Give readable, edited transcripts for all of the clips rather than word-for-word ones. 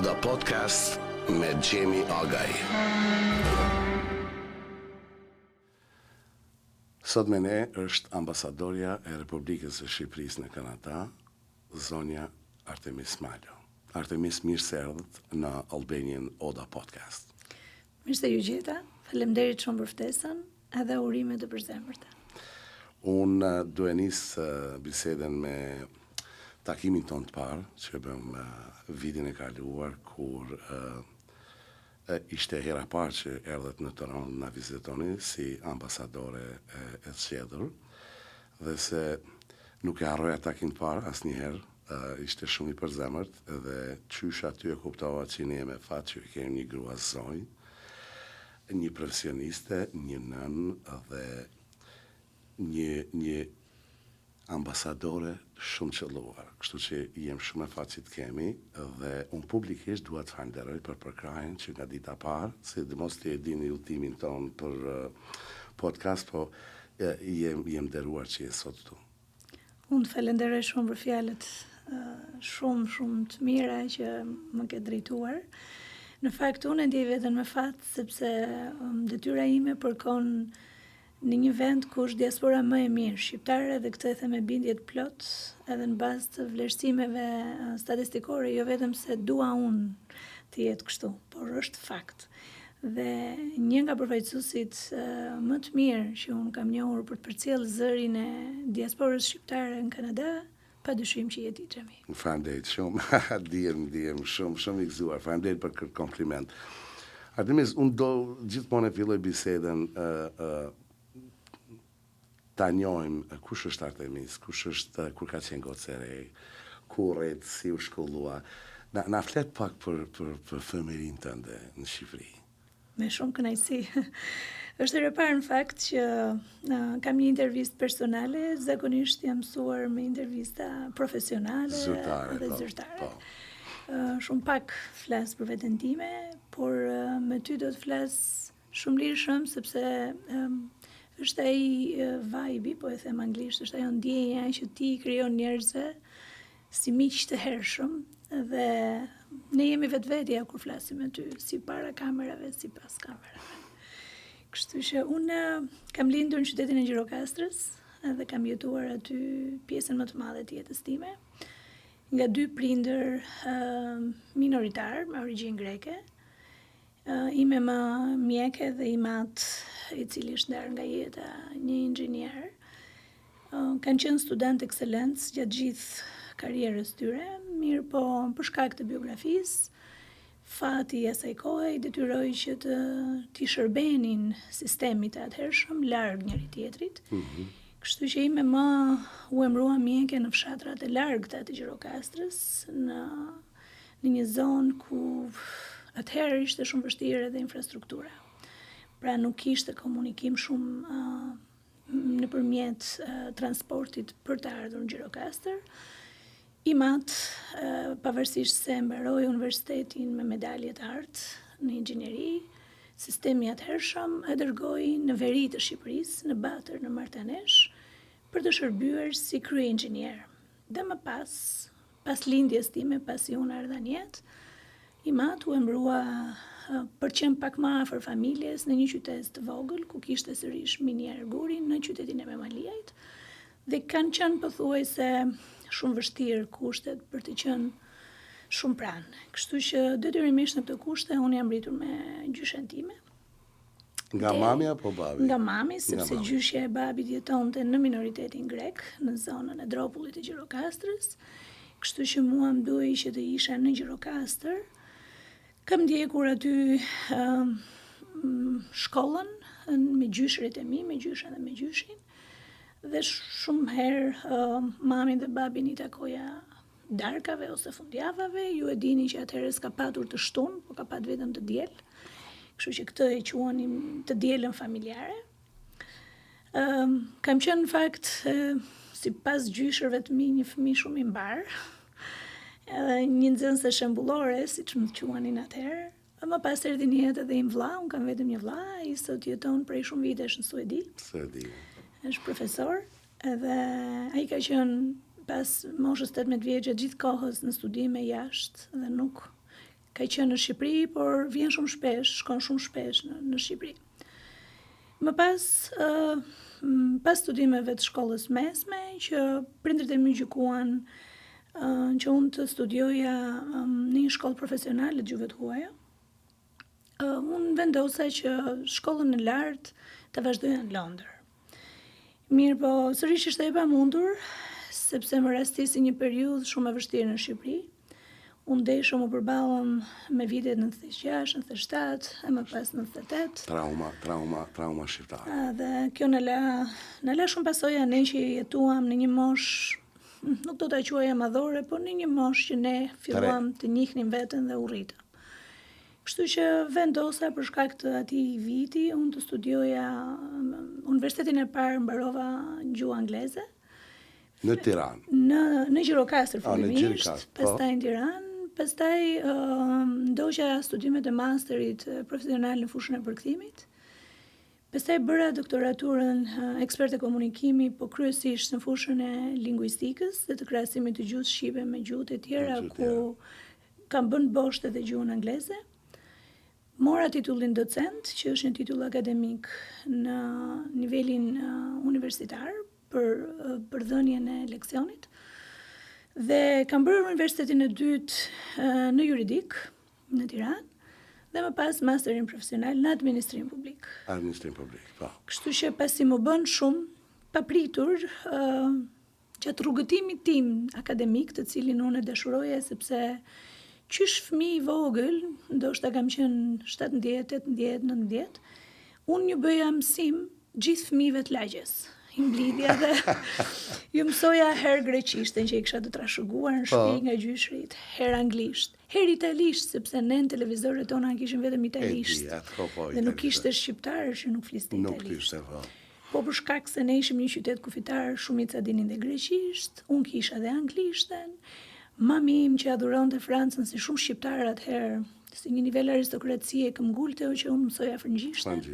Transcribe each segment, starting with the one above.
Oda Podcast me Gjemi Agaj. Sot me ne është ambasadorja e Republikës së Shqipërisë në Kanada, zonja Artemis Malo. Artemis, mirë se erdhët në Albanian Oda Podcast. Mirë se ju gjeta, faleminderit shumë për ftesën, edhe urime të përzemërta. Unë duhe nisë biseden me takimin ton të parë, që bëm vitin e kaluar, kur ishte hera parë që erdhët në Toronto na vizitoni si ambasadore e zgjedhur, dhe se nuk e harroja takimin të parë asnjëherë, ishte shumë i përzemërt, dhe qysh aty e kuptova që ne me fat që kemi një grua zonjë, një profesioniste, një nën dhe një ambasadore shumë qelluar. Kështu që jem shumë e fat që të kemi, dhe unë publikisht dua të falenderoj për përkrajen që nga dita parë, sidomos të e dini udhtimin ton për podcast, po jem nderuar që je sot këtu. Unë të falenderoj shumë për fjalët shumë të mira që më ke drejtuar. Në fakt, unë e ndjej veten me fat, sepse detyra ime përkon në një vend ku është diaspora më e mirë shqiptare, dhe këtë e them me bindje të plot, edhe në bazë të vlerësimeve statistikore, jo vetëm se dua unë të jetë kështu, por është fakt. Dhe një nga përfaqësuesit më të mirë që unë kam njohur për të përcjellë zërin e diasporës shqiptare në Kanada, padyshim që je ti, Gjemi. Faleminderit shumë. Dijem shumë i gëzuar. Faleminderit për këtë kompliment. Artemis, unë do gjithmonë e filloj biseden ta njohim kush është Artemis, kush është, kur ka qenë gocë e re, ku rret, si u shkollua. Na flet pak për fëmijërinë tënde në Shqipëri. Me shumë kënaqësi. Është e parë në fakt që kam një intervistë personale, zakonisht jam mësuar me intervista profesionale dhe zyrtare. Shumë pak flas për veten time, por me ty do të flas shumë lirshëm, sepse është ai vibe, po e them anglisht, është ajo ndjenja që ti krijon njerëzve si miq të hershëm, dhe ne jemi vetvetja kur flasim me ty, si para kamerave, si pas kamerave. Kështu që unë kam lindur në qytetin e Gjirokastrës, dhe kam jetuar aty pjesën më të madhe të jetës time, nga dy prindër minoritar me origjinë greke, ime më mjeke dhe i mat, i cili është ndarë nga jeta, një inxhinier. Kanë qenë student ekselencë gjatë gjithë karrierës tyre, mirë po për shkak të biografisë, fati i asaj kohe i detyroi që t'i shërbenin sistemit të atëhershëm larg njëri tjetrit. Kështu që ime më u emrua mjeke në fshatrat e largëta të Gjirokastrës, në një zonë ku atëherë ishte shumë vështirë edhe infrastruktura. Pra nuk kishte komunikim shumë nëpërmjet transportit për të ardhur në Gjirokastër. I mat, pavarësisht se mbaroi universitetin me medalje të artë në inxhinieri, sistemi atëhershëm e dërgoi në veri të Shqipërisë, në Batër, në Martanesh, për të shërbyer si krye-inxhinier. Dhe më pas lindjes time, pasi unë ardha në jetë, i mat u emrua për të qenë pak më afër familjes në një qytet të vogël, ku kishte sërish minier gurin në qytetin e Memaliajt, dhe kanë qenë pothuajse shumë vështirë kushtet për të qenë shumë pranë. Kështu që detyrimisht në këtë kushte unë jam rritur me gjyshen time. Nga mami apo babi? Nga mami, sepse gjyshja e babit jetonte në minoritetin grek, në zonën e Dropullit të Gjirokastrës. Kështu që mua më duhej që të isha në Gjirokastër. Kam ndjekur aty shkollën me gjyshrit e mi, me gjyshen dhe me gjyshin, dhe shumë herë mamin dhe babin i takoja darkave ose fundjavave. Ju e dini që atëherë s'ka patur të shtun, po ka pat vetëm të diel. Kështu që këtë e quanim të dielën familjare. Kam qenë në fakt, sipas gjyshërve të mi, një fëmijë shumë i mbar. Një nxënëse shembullore, siç më quanin atëherë. Më pas erdhi në jetë edhe një vëlla, unë kam vetëm një vëlla, ai sot jeton prej shumë vitesh në Suedi. Është profesor, edhe ai ka qenë pas moshës 18 vjeçë gjithë kohës në studime jashtë, dhe nuk ka qenë në Shqipëri, por vjen shumë shpesh, shkon shumë shpesh në Shqipëri. Më pas studimeve të shkollës mesme, që prindërit e mi gjykuan që unë të studioja në një shkollë profesionale të gjuhëve të huaja, unë vendosa që shkollën e lartë të vazhdoja në Londër. Mirë, po sërish ishte e pamundur, sepse më rastisi një periudhë shumë e vështirë në Shqipëri. Unë desha më përballëm me vitet 96, 97, e më pas 98. Trauma shqiptare. Dhe kjo në la shumë pasoja ne që jetuam në një mosh, nuk do ta quaj amadhore, por në një mosh që ne filluam të njihnim veten dhe u rritëm. Kështu që vendosa për shkak të atij viti, unë të studioja universitetin e parë mbarova gjuhë angleze. Në Tiranë. Në Gjirokastër fillimisht, pastaj në Tiranë. Pastaj ndoqja studimet e masterit profesional në fushën e përkthimit. Pastaj bëra doktoraturën ekspert e komunikimi, po kryesisht në fushën e lingvistikës dhe të krahasimit të gjuhës shqipe me gjuhët e tjera, ku kam bën boshtë edhe gjuhën angleze. Mora titullin docent, që është një titull akademik në nivelin universitar për dhënien e leksionit. Dhe kam bërë universitetin e dytë në juridik, në Tiranë, dhe më pas masterin profesional në administrim publik. Administrim publik, po. Kështu që pasi më bën shumë papritur që atë rrugëtimi tim akademik, të cilin unë e dashuroja, sepse qysh fëmijë i vogël, ndoshta kam qenë 17, 18, 19, unë ju bëja mësim gjithë fëmijëve të lagjes. Mblidhja dhe ju mësoja herë greqishten që i kisha të trashëguar në shtëpi nga gjyshrit, herë anglisht, herë italisht, sepse ne në televizorët tona kishin vetëm italisht. Dhe nuk ishte shqiptarë që nuk fliste italisht. Po për shkak se ne ishim një qytet kufitar, shumica dinin dhe greqisht, unë kisha dhe anglishten. Mami im që adhuronte Francën si shumë shqiptarë atëherë, si një nivel aristokracie këmbgulte që unë mësoja frëngjishten.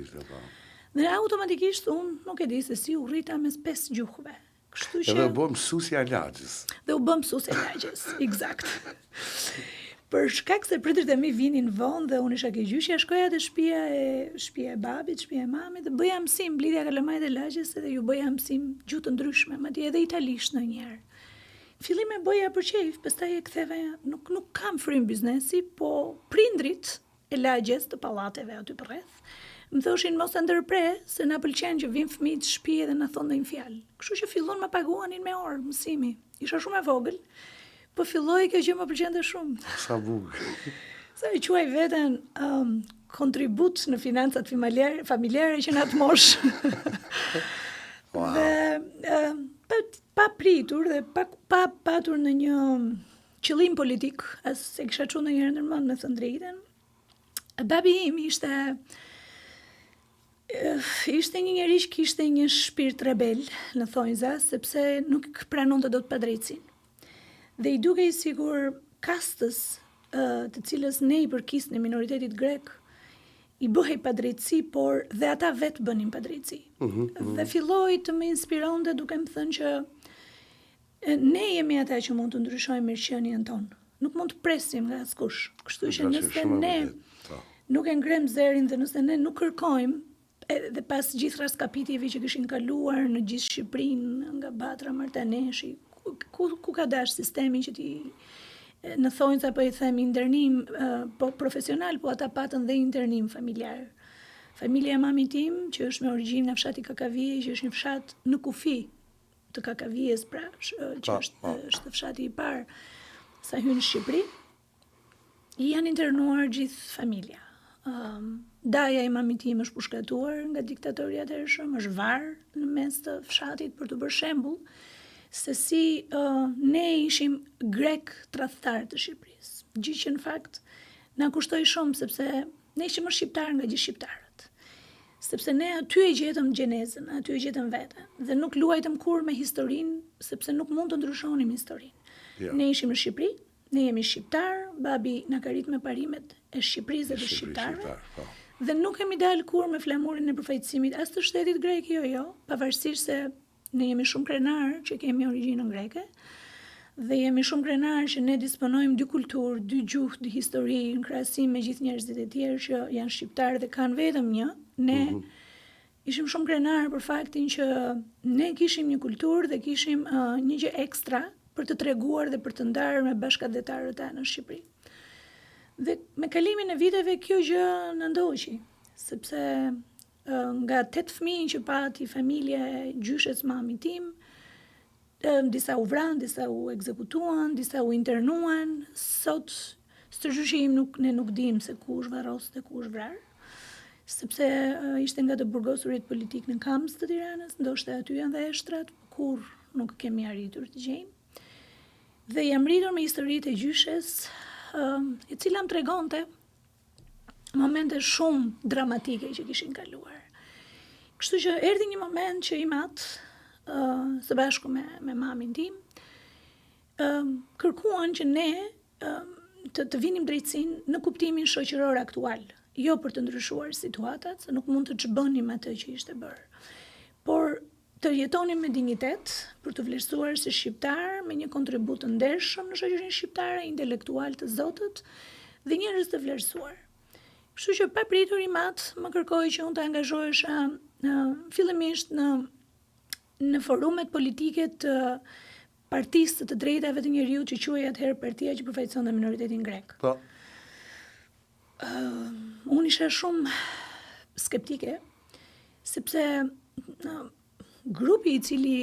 Dhe automatikisht unë nuk e di se si u rrita mes 5 gjuhëve. Kështu që... Edhe u bëm mësuesja e lagjës. Dhe u bëm mësuesja e lagjës, eksakt. Për shkak se prindërit e mi vinin vonë dhe unë isha ke gjyshja, shkoja te shtëpia e babit, shtëpia e mamit, dhe bëja mësim mblidhja kalamajt e lagjës edhe ju bëja mësim gjuhë të ndryshme, madje edhe italisht ndonjëherë. Fillim e bëja për qejf, pastaj e ktheva, nuk kam frym biznesi, po prindrit e lagjes të pallateve aty përreth më thoshin mos e ndërpre, se na pëlqen që vinë fëmijë të shtëpi dhe na thonë ndonjë fjalë. Kështu që fillon ma paguanin me orë mësimi. Isha shumë e vogël, po filloi kjo që më pëlqente shumë. Sa bukur. Sa e quaj veten kontribut në financat familjare që në atë moshë. Wow. Dhe pa pritur dhe pa patur në një qëllim politik, as se kisha çuar ndonjëherë ndërmend me thënë drejtën. Babi im ishte një njerëz që kishte një shpirt rebel në thonjza, sepse nuk pranonte dot padrejtësinë. Dhe i dukej sigur kastës të cilës ne i përkisnim minoritetit grek, i bëhej padrejtësi, por dhe ata vetë bënin padrejtësi. Dhe filloi të më inspironte duke më thënë që ne jemi ata që mund të ndryshojmë mirëqenien tonë. Nuk mund të presim nga askush. Kështu që nëse ne nuk e ngrem zerin dhe nëse ne nuk kërkojmë, dhe pas gjithë raskapitjeve që kishin kaluar në gjithë Shqipërinë, nga Batra, Martaneshi, ku ka dash sistemin që ti në thonjza po i them internim po profesional, po ata patën dhe internim familjar. Familja e mamit tim, që është me origjinë nga fshati Kakavije, që është një fshat në kufi të Kakavijes, pra që është fshati i parë sa hyn në Shqipëri, janë internuar gjithë familja. Daja i mamit tim është pushkatuar nga diktatori atëhershëm, është varë në mes të fshatit për të bërë shembull se si ne ishim grek tradhtar të Shqipërisë. Gjë që në fakt na kushtoi shumë, sepse ne ishim më shqiptar nga gjithë shqiptarët. Sepse ne aty e gjetëm gjenezën, aty e gjetëm veten, dhe nuk luajtëm kur me historinë, sepse nuk mund të ndryshonim historinë. Yeah. Ne ishim në Shqipëri, ne jemi shqiptar, babi na ka rrit me parimet e Shqipërisë dhe të shqiptarëve. Dhe nuk kemi dalë kur me flamurin e përfaqësimit as të shtetit grek, jo, pavarësisht se ne jemi shumë krenar që kemi origjinën greke, Dhe jemi shumë krenar që ne disponojmë dy kulturë, dy gjuhë, dy histori, në krahasim me gjithë njerëzit e tjerë që janë shqiptarë dhe kanë vetëm një. Ne ishim shumë krenar për faktin që ne kishim një kulturë dhe kishim një gjë ekstra për të treguar dhe për të ndarë me bashkëdhetarët tanë në Shqipëri. Dhe me kalimin e viteve kjo gjë në ndoqi, sepse nga 8 fëmijë që pati familja e gjyshes mami tim, disa u vranë, disa u ekzekutuan, disa u internuan. Sot së gjyshim ne nuk dim se kush varros dhe kush vrar, sepse ishte nga të burgosurit politik në Kamës të Tiranës, ndoshta aty janë dhe eshtrat, kur nuk kemi arritur të gjejmë. Dhe jam rritur me historitë e gjyshes, e cila më tregonte momente shumë dramatike që kishin kaluar. Kështu që erdhi një moment që i matë, së bashku me mamin tim, kërkuan që ne të vinim drejtsin në kuptimin shoqëror aktual, jo për të ndryshuar situatat, se nuk mund të ç'bënim atë që ishte bërë, por të jetonim me dignitet, për të vlerësuar si shqiptar, me një kontribut të ndershëm në shoqërinë shqiptare, intelektual të zotët dhe njerëz të vlerësuar. Kështu që pa pritur i matë më kërkoi që unë të angazhohesha fillimisht në forumet politike të partisë të drejtave të njeriut që quhej atëherë partia që përfaqësonte minoritetin grek. Po. Unë isha shumë skeptike, sepse grupi i cili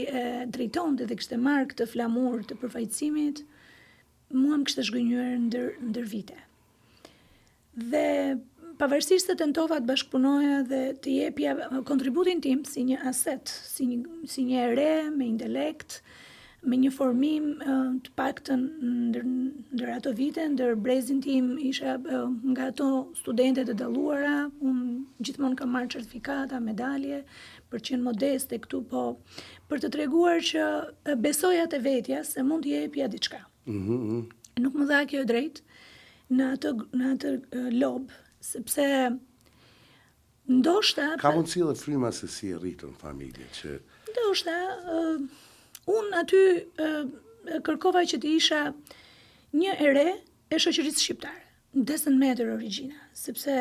drejtonte dhe kishte marrë këtë flamur të përfaqësimit, mua më kishte zhgënjur ndër vite. Dhe pavarësisht se tentova të bashkëpunoja dhe të jepja kontributin tim si një aset, si një ere me intelekt, me një formim të paktën ndër ato vite, ndër brezin tim isha nga ato studente të dalluara, unë gjithmonë kam marrë certifikata, medalje, për qenë modeste këtu, po për të treguar që besoja te vetja se mund të jepja diçka. Nuk më dha kjo drejt në atë lob, sepse ndoshta ka mundësi dhe fryma se si e rritën familje që ndoshta unë aty kërkova që të isha një ere e shoqërisë shqiptare, në 10 metër origjina, sepse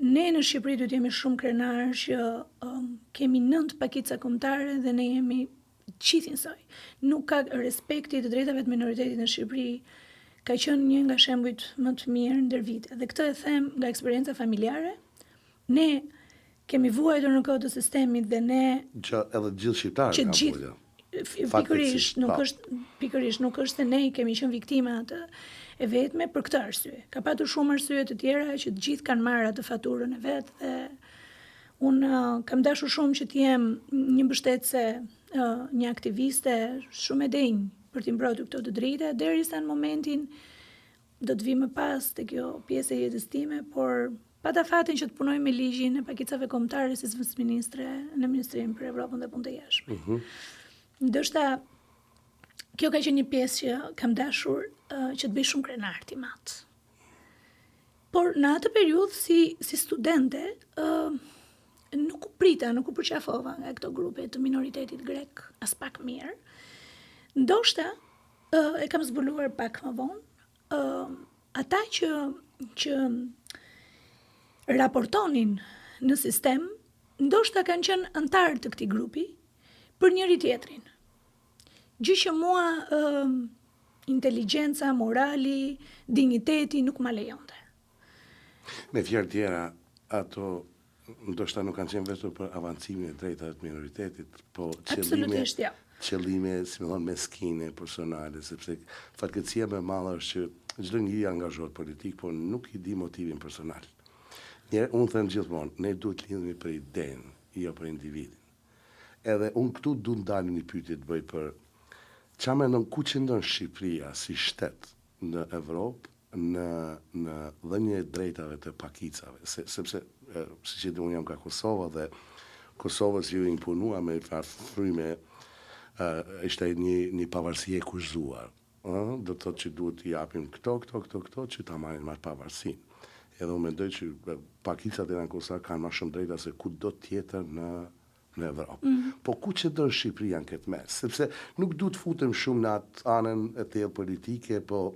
ne në Shqipëri do të jemi shumë krenar që kemi 9 pakica kombëtare dhe ne jemi gjithë njësoj. Nuk ka respekti të drejtave të minoritetit në Shqipëri, ka qenë një nga shembujt më të mirë ndër vite. Dhe këtë e them nga eksperienca familjare. Ne kemi vuajtur në kohë të sistemit dhe ne që edhe gjithë shqiptarët që gjithë pikërisht nuk është se ne kemi qenë viktima të e vetme për këtë arsye. Ka patur shumë arsye të tjera që të gjithë kanë marrë atë faturën e vet dhe unë kam dashur shumë që të jem një mbështetëse, një aktiviste shumë e denjë për t'i mbrojtur këto të drejta, derisa në momentin do të vi më pas te kjo pjesë e jetës time, por pata fatin që të punoj me ligjin e pakicave kombëtare si ministre në Ministrinë për Evropën dhe Punët e Jashtme. Ndoshta kjo ka qenë një pjesë që kam dashur që të bëj shumë krenar ti mat. Por në atë periudhë si studente nuk u prita, nuk u përqafova nga këto grupe të minoritetit grek as pak mirë. Ndoshta e kam zbuluar pak më vonë, ata që raportonin në sistem, ndoshta kanë qenë antarë të këtij grupi për njëri tjetrin. Gjë që mua inteligjenca, morali, digniteti nuk ma lejonte. Me fjalë tjera, ato ndoshta nuk kanë qenë vetëm për avancimin e drejtave të minoritetit, po qëllime, si më thonë, meskine, personale, sepse fatkeqësia më e madhe është që çdo njeri angazhohet politik, por nuk i di motivin personal. Unë them gjithmonë, ne duhet të lidhemi për idenë, jo për individin. Edhe unë këtu du të ndalë një pyetje të bëj për çfarë mendon ku qëndron Shqipëria si shtet në Evropë në dhënien e drejtave të pakicave, sepse siç e di unë jam nga Kosova dhe Kosovës ju imponua me fryme ishte një pavarësi e kushzuar. Do të thotë që duhet t'i japim këto që ta marrin marrë pavarësinë. Edhe unë mendoj që pakicat e në Kosovë kanë më shumë drejta se kudo tjetër në në Evropë. Po ku që do Shqipëria në këtë mes? Sepse nuk du të futem shumë në atë anën e thellë politike, po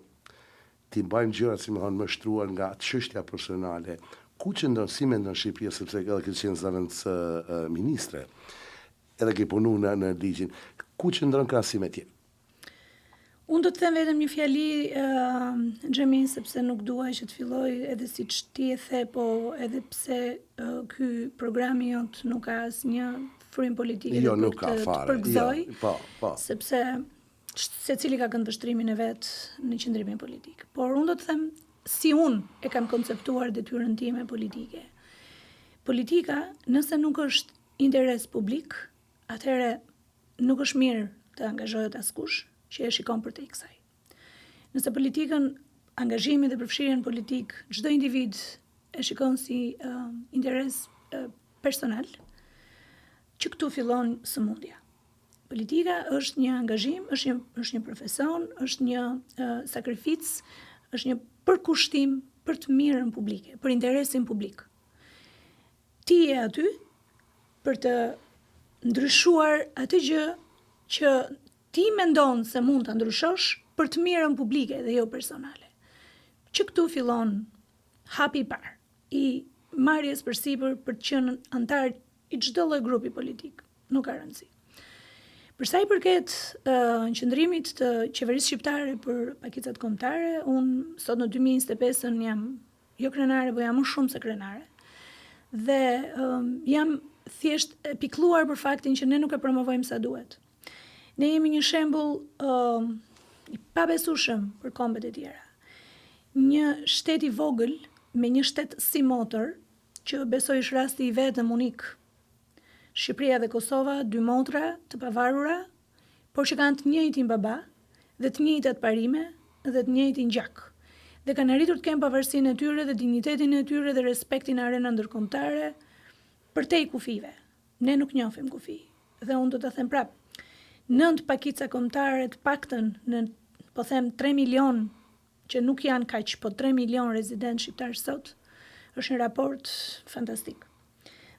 ti mbajmë gjërat, si më thonë, më shtruar nga çështja personale. Ku që ndonë, si me ndonë Shqipëria, sepse edhe këtë qenë zëvendës ministre, edhe ke punu në ligjin, ku që ndonë krahasim e tjerë? Unë do të them vetëm një fjali, Xhemin, sepse nuk duaj që të filloj edhe si që ti e the, po edhe pse ky programi jot nuk ka asnjë frym politike nuk ka fare. Përgëzoj, po. Sepse secili ka këndvështrimin e vet në qëndrimin politik. Por unë do të them si unë e kam konceptuar detyrën time politike. Politika, nëse nuk është interes publik, atëherë nuk është mirë të angazhohet askush që e shikon për te i kësaj. Nëse politikën, angazhimin dhe përfshirjen politik, çdo individ e shikon si interes personal, që këtu fillon sëmundja. Politika është një angazhim, është një profesion, është një sakrificë, është një përkushtim për të mirën publike, për interesin publik. Ti je aty për të ndryshuar atë gjë që ti mendon se mund të ndryshosh për të mirën publike dhe jo personale. Që këtu fillon hapi i parë i marrjes përsipër për të qenë antar i çdo lloj grupi politik, nuk ka rëndësi. Për sa i përket qëndrimit të qeverisë shqiptare për pakicat kombëtare, unë sot në 2025 jam jo krenare, po jam më shumë se krenare. Dhe jam thjesht e pikëlluar për faktin që ne nuk e promovojmë sa duhet. Ne jemi një shembull i pabesueshëm për kombet e tjera. Një shtet i vogël me një shtet si motor, që besoj është rasti i vetëm unik. Shqipëria dhe Kosova, 2 motra të pavarura, por që kanë të njëjtin baba dhe të njëjtat parime dhe të njëjtin gjak. Dhe kanë arritur të kenë pavarësinë e tyre dhe dignitetin e tyre dhe respektin në arenën ndërkombëtare përtej kufive. Ne nuk njohim kufi. Dhe unë do ta them prapë. 9 pakica kombëtare të paktën në, po them, 3 milion, që nuk janë kaq, po 3 milion rezidentë shqiptarë sot, është një raport fantastik.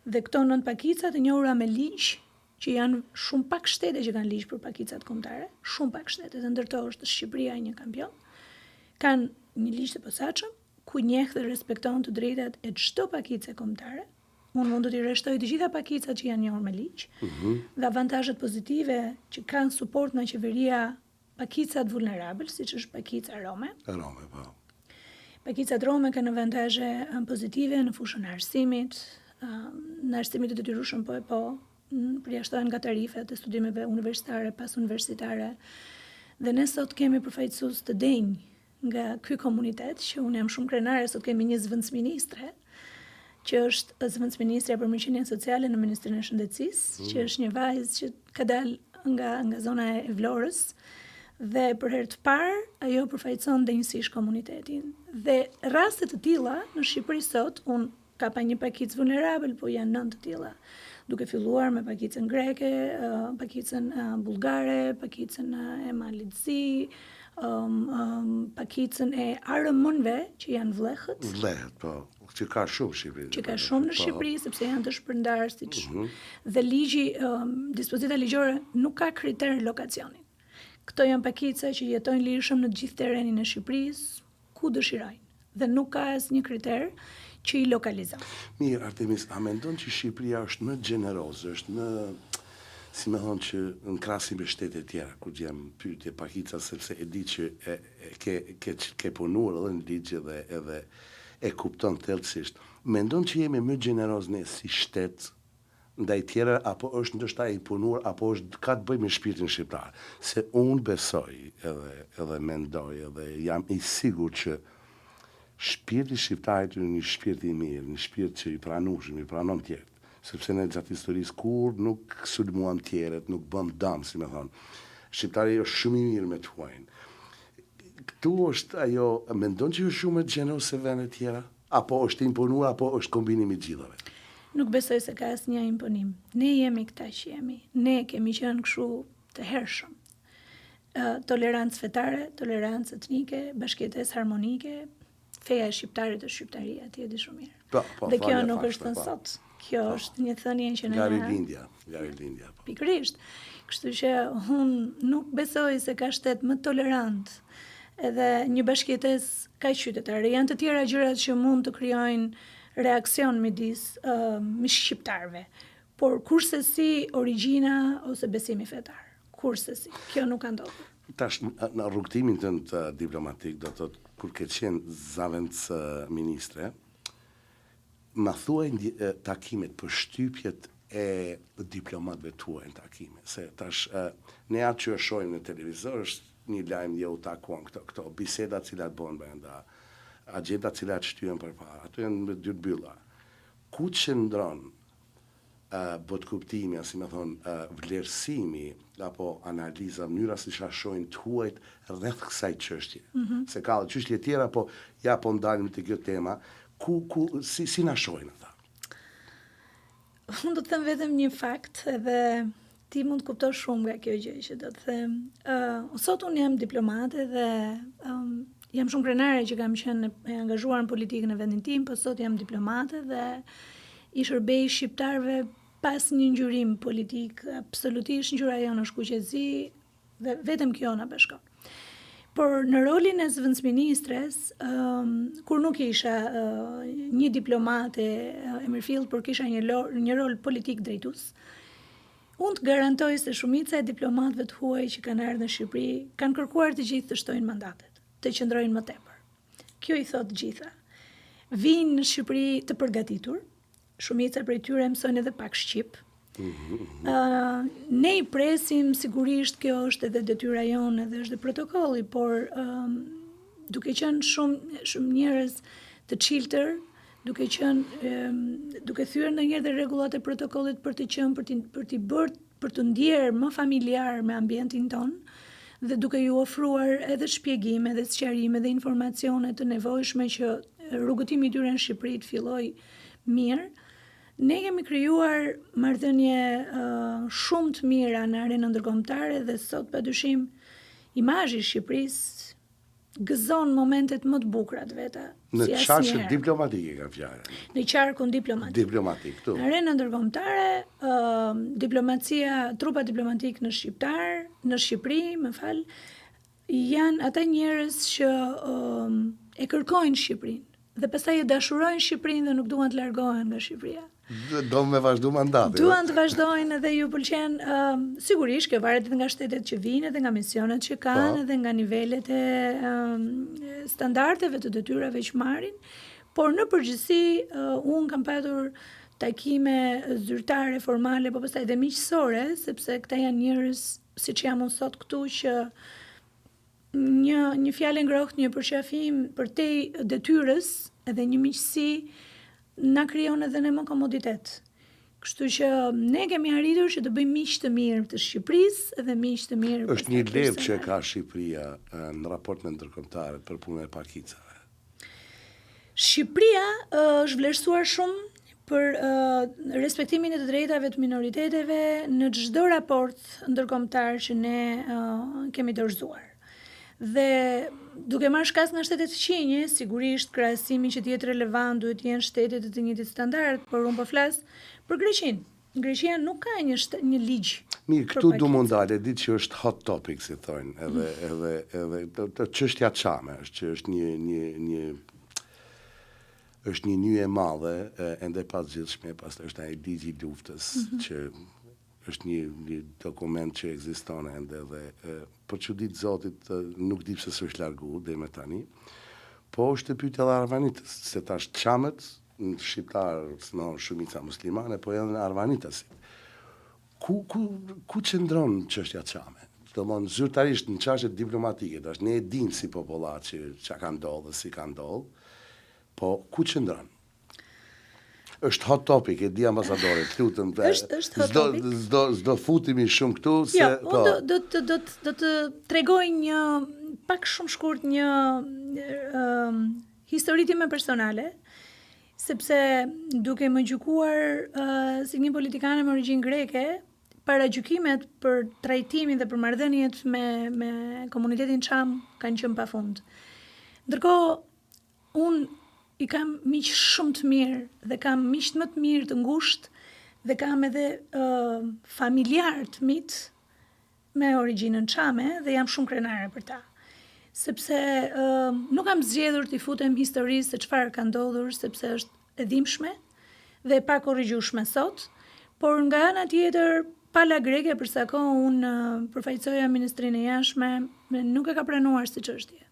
Dhe këto 9 pakica të njohura me ligj, që janë shumë pak shtete që kanë ligj për pakicat kombëtare, shumë pak shtete, dhe ndërto është Shqipëria një kampion, kanë një ligj të posaçëm, ku njeh dhe respekton të drejtat e çdo pakice kombëtare. Unë mund të t'i rreshtoj të gjitha pakicat që janë njohur me ligj, dhe avantazhet pozitive që kanë suport nga qeveria pakicat vulnerabël, siç është pakica Rome. Rome, po. Pakicat Rome kanë avantazhe pozitive në fushën e arsimit, në arsimit të detyrueshëm po, përjashtohen nga tarifet e studimeve universitare, pas universitare. Dhe ne sot kemi përfaqësues të denj nga ky komunitet, që unë jam shumë krenare, sot kemi një zëvendësministre, që është zëvendësministrja për mirëqenien sociale në Ministrinë e Shëndetësisë, që është një vajzë që ka dalë nga zona e Vlorës, dhe për herë të parë ajo përfaqëson denjësisht komunitetin. Dhe raste të tilla në Shqipëri sot, unë ka pa një pakicë vulnerabël, po janë 9 të tilla, duke filluar me pakicën greke, pakicën bullgare, pakicën e Malitzi, pakicën e arëmënve, që janë vllehët. Vllehët, po. Që ka shumë Shqipëri. Që ka shumë në Shqipëri, sepse janë të shpërndarë siç. Dhe ligji, dispozita ligjore nuk ka kriter lokacioni. Këto janë pakica që jetojnë lirshëm në gjithë terrenin e Shqipërisë, ku dëshirojnë. Dhe nuk ka asnjë kriter që i lokalizon. Mirë, Artemis, a mendon që Shqipëria është më gjeneroze, është më, si me thonë, që në krahasim me shtetet tjera, kur jam pyetje pakica, sepse e di që ke punuar edhe në ligje dhe edhe e kupton thellësisht. Mendon që jemi më gjeneroz ne si shtet ndaj tjera, apo është ndoshta i punuar, apo është ka të bëjë me shpirtin shqiptar? Se unë besoj edhe mendoj edhe jam i sigurt që shpirti shqiptarit është një shpirt i mirë, një shpirt që i pranueshëm, i pranon tjerët. Sepse ne gjatë historisë kur nuk sulmuam tjerët, nuk bëm dëm, si me thonë. Shqiptari është shumë i mirë me të huajin. Këtu është ajo, mendon që është shumë gjeneroz se vendet tjera? Apo është imponuar, apo është kombinimi i gjithave? Nuk besoj se ka asnjë imponim. Ne jemi këta që jemi. Ne kemi qenë kështu të hershëm. Tolerancë fetare, tolerancë etnike, bashkëjetesë harmonike, feja e shqiptarit është shqiptaria, ti e di shumë mirë. Po, dhe kjo nuk është thënë sot. Kjo është një thënie që nga rilindja. Pikërisht. Kështu që unë nuk besoj se ka shtet më tolerant edhe një bashkëjetesë kaq qytetare. Janë të tjera gjërat që mund të krijojnë reaksion midis shqiptarëve. Por kurse si origjina ose besimi fetar. Kurse si. Kjo nuk ka ndodhur. Tash, në rrugtimin të diplomatik, do të thotë, kur ke qenë zavendës ministre, ma thuaj takimet për shtypjet e diplomatëve tuaj në takime. Se tash, ne atë që shohim në televizor, është një lajm u takuan këto biseda cilat bën brenda, agenda cilat shtyhen përpara. Ato janë me dy bylla. Ku qëndron botkuptimi, si më thonë, vlerësimi apo analiza, mënyra si shashojnë tuajt rreth kësaj çështje. Se ka çështje tjera, po ndalim te kjo tema, si na shohin ata? Unë do të them vetëm një fakt, edhe ti mund të kuptosh shumë nga kjo gjë që do të them. Sot unë jam diplomate dhe jam shumë krenare që kam qenë e angazhuar në politikën e vendin tim, po sot jam diplomate dhe i shërbej shqiptarëve pas një ngjyrim politik, absolutisht ngjyra jonë është kuqezi dhe vetëm kjo na bashkon. Por në rolin e zëvendësministres, kur nuk isha një diplomate e mirëfillt, por kisha një rol politik drejtues, unë të garantoj se shumica e diplomatëve të huaj që kanë ardhur në Shqipëri kanë kërkuar të gjithë të shtojnë mandatet, të qëndrojnë më tepër. Kjo i thot gjitha. Vinë në Shqipëri të përgatitur, shumica prej tyre mësojnë edhe pak shqip. Ne i presim, sigurisht kjo është edhe detyra jonë edhe është dhe protokolli, por duke qenë shumë njerëz të çiltër, duke thyer ndonjëherë dhe rregullat e protokollit për të qenë për të ndjerë më familjar me ambientin ton, dhe duke ju ofruar edhe shpjegime, edhe sqarime dhe informacione të nevojshme që rrugëtimi i tyre në Shqipëri të fillojë mirë. Ne kemi krijuar marrëdhënie shumë të mira në arenën ndërkombëtare dhe sot padyshim imazhi i Shqipërisë gëzon momentet më të bukura të veta. Në çarkun diplomatik ka fjalën. Në çarkun diplomatik. Këtu. Në arenën ndërkombëtare, trupa diplomatik në Shqipëri, janë ata njerëz që e kërkojnë Shqipërinë dhe pastaj e dashurojnë Shqipërinë dhe nuk duan të largohen nga Shqipëria. Do me vazhdu mandati. Duan të vazhdojnë dhe ju pëlqen, sigurisht, kjo varet edhe nga shtetet që vinë, edhe nga misionet që kanë, edhe nga nivelet e standardeve të detyrave që marrin, por në përgjithësi unë kam patur takime zyrtare, formale, po pastaj edhe miqësore, sepse këta janë njerëz, siç jam unë sot këtu, që një fjalë ngrohtë, një përqafim përtej detyrës, edhe një miqësi na krijon edhe ne më komoditet. Kështu që ne kemi arritur që të bëjmë miq të mirë të Shqipërisë dhe miq të mirë. Është një levë që ka Shqipëria në raport me ndërkombëtarët për punën e pakicave. Shqipëria është vlerësuar shumë për respektimin e të drejtave të minoriteteve në çdo raport ndërkombëtar që ne kemi dorëzuar. Dhe duke marrë shkas nga shtetet fqinje, sigurisht krahasimi që të jetë relevant duhet të jenë shtetet të njëjtit standard, por unë po flas për Greqinë. Greqia nuk ka një ligj. Mirë, këtu du mundale, ditë që është hot topic, si thonë, edhe të çështja çame, që është një nyje e madhe, ende pas gjithshme, pas është ai ligji i luftës, që është një dokument që ekziston ende dhe për çudit Zotit nuk di pse s'është largu deri më tani. Po është pyetja e arvanitës, se tash çamet në shqiptar, në shumica muslimane, po edhe në arvanitasit. Ku qëndron çështja çame? Domthon zyrtarisht në çështje diplomatike, tash ne e dimë si popullat që çka ka ndodhur, si ka ndodhur, po ku qëndron? Është hot topic, e di ambasadorit, lutem. Është hot topic. S'do futemi shumë këtu se po. Do të tregoj një pak shumë shkurt një histori time personale, sepse duke më gjykuar si një politikane me origjinë greke, paragjykimet për trajtimin dhe për marrëdhëniet me komunitetin çam kanë qenë pafund. Ndërkohë unë i kam miq shumë të mirë dhe kam miq më të mirë të ngushtë dhe kam edhe familjar të mitë me origjinën çame dhe jam shumë krenare për ta. Sepse nuk kam zgjedhur t'i futem historisë se çfarë ka ndodhur, sepse është e dhimbshme dhe e pa korrigjueshme sot, por nga ana tjetër pala greke për sa kohë unë përfaqësoja Ministrinë e Jashtme, nuk e ka pranuar si çështje.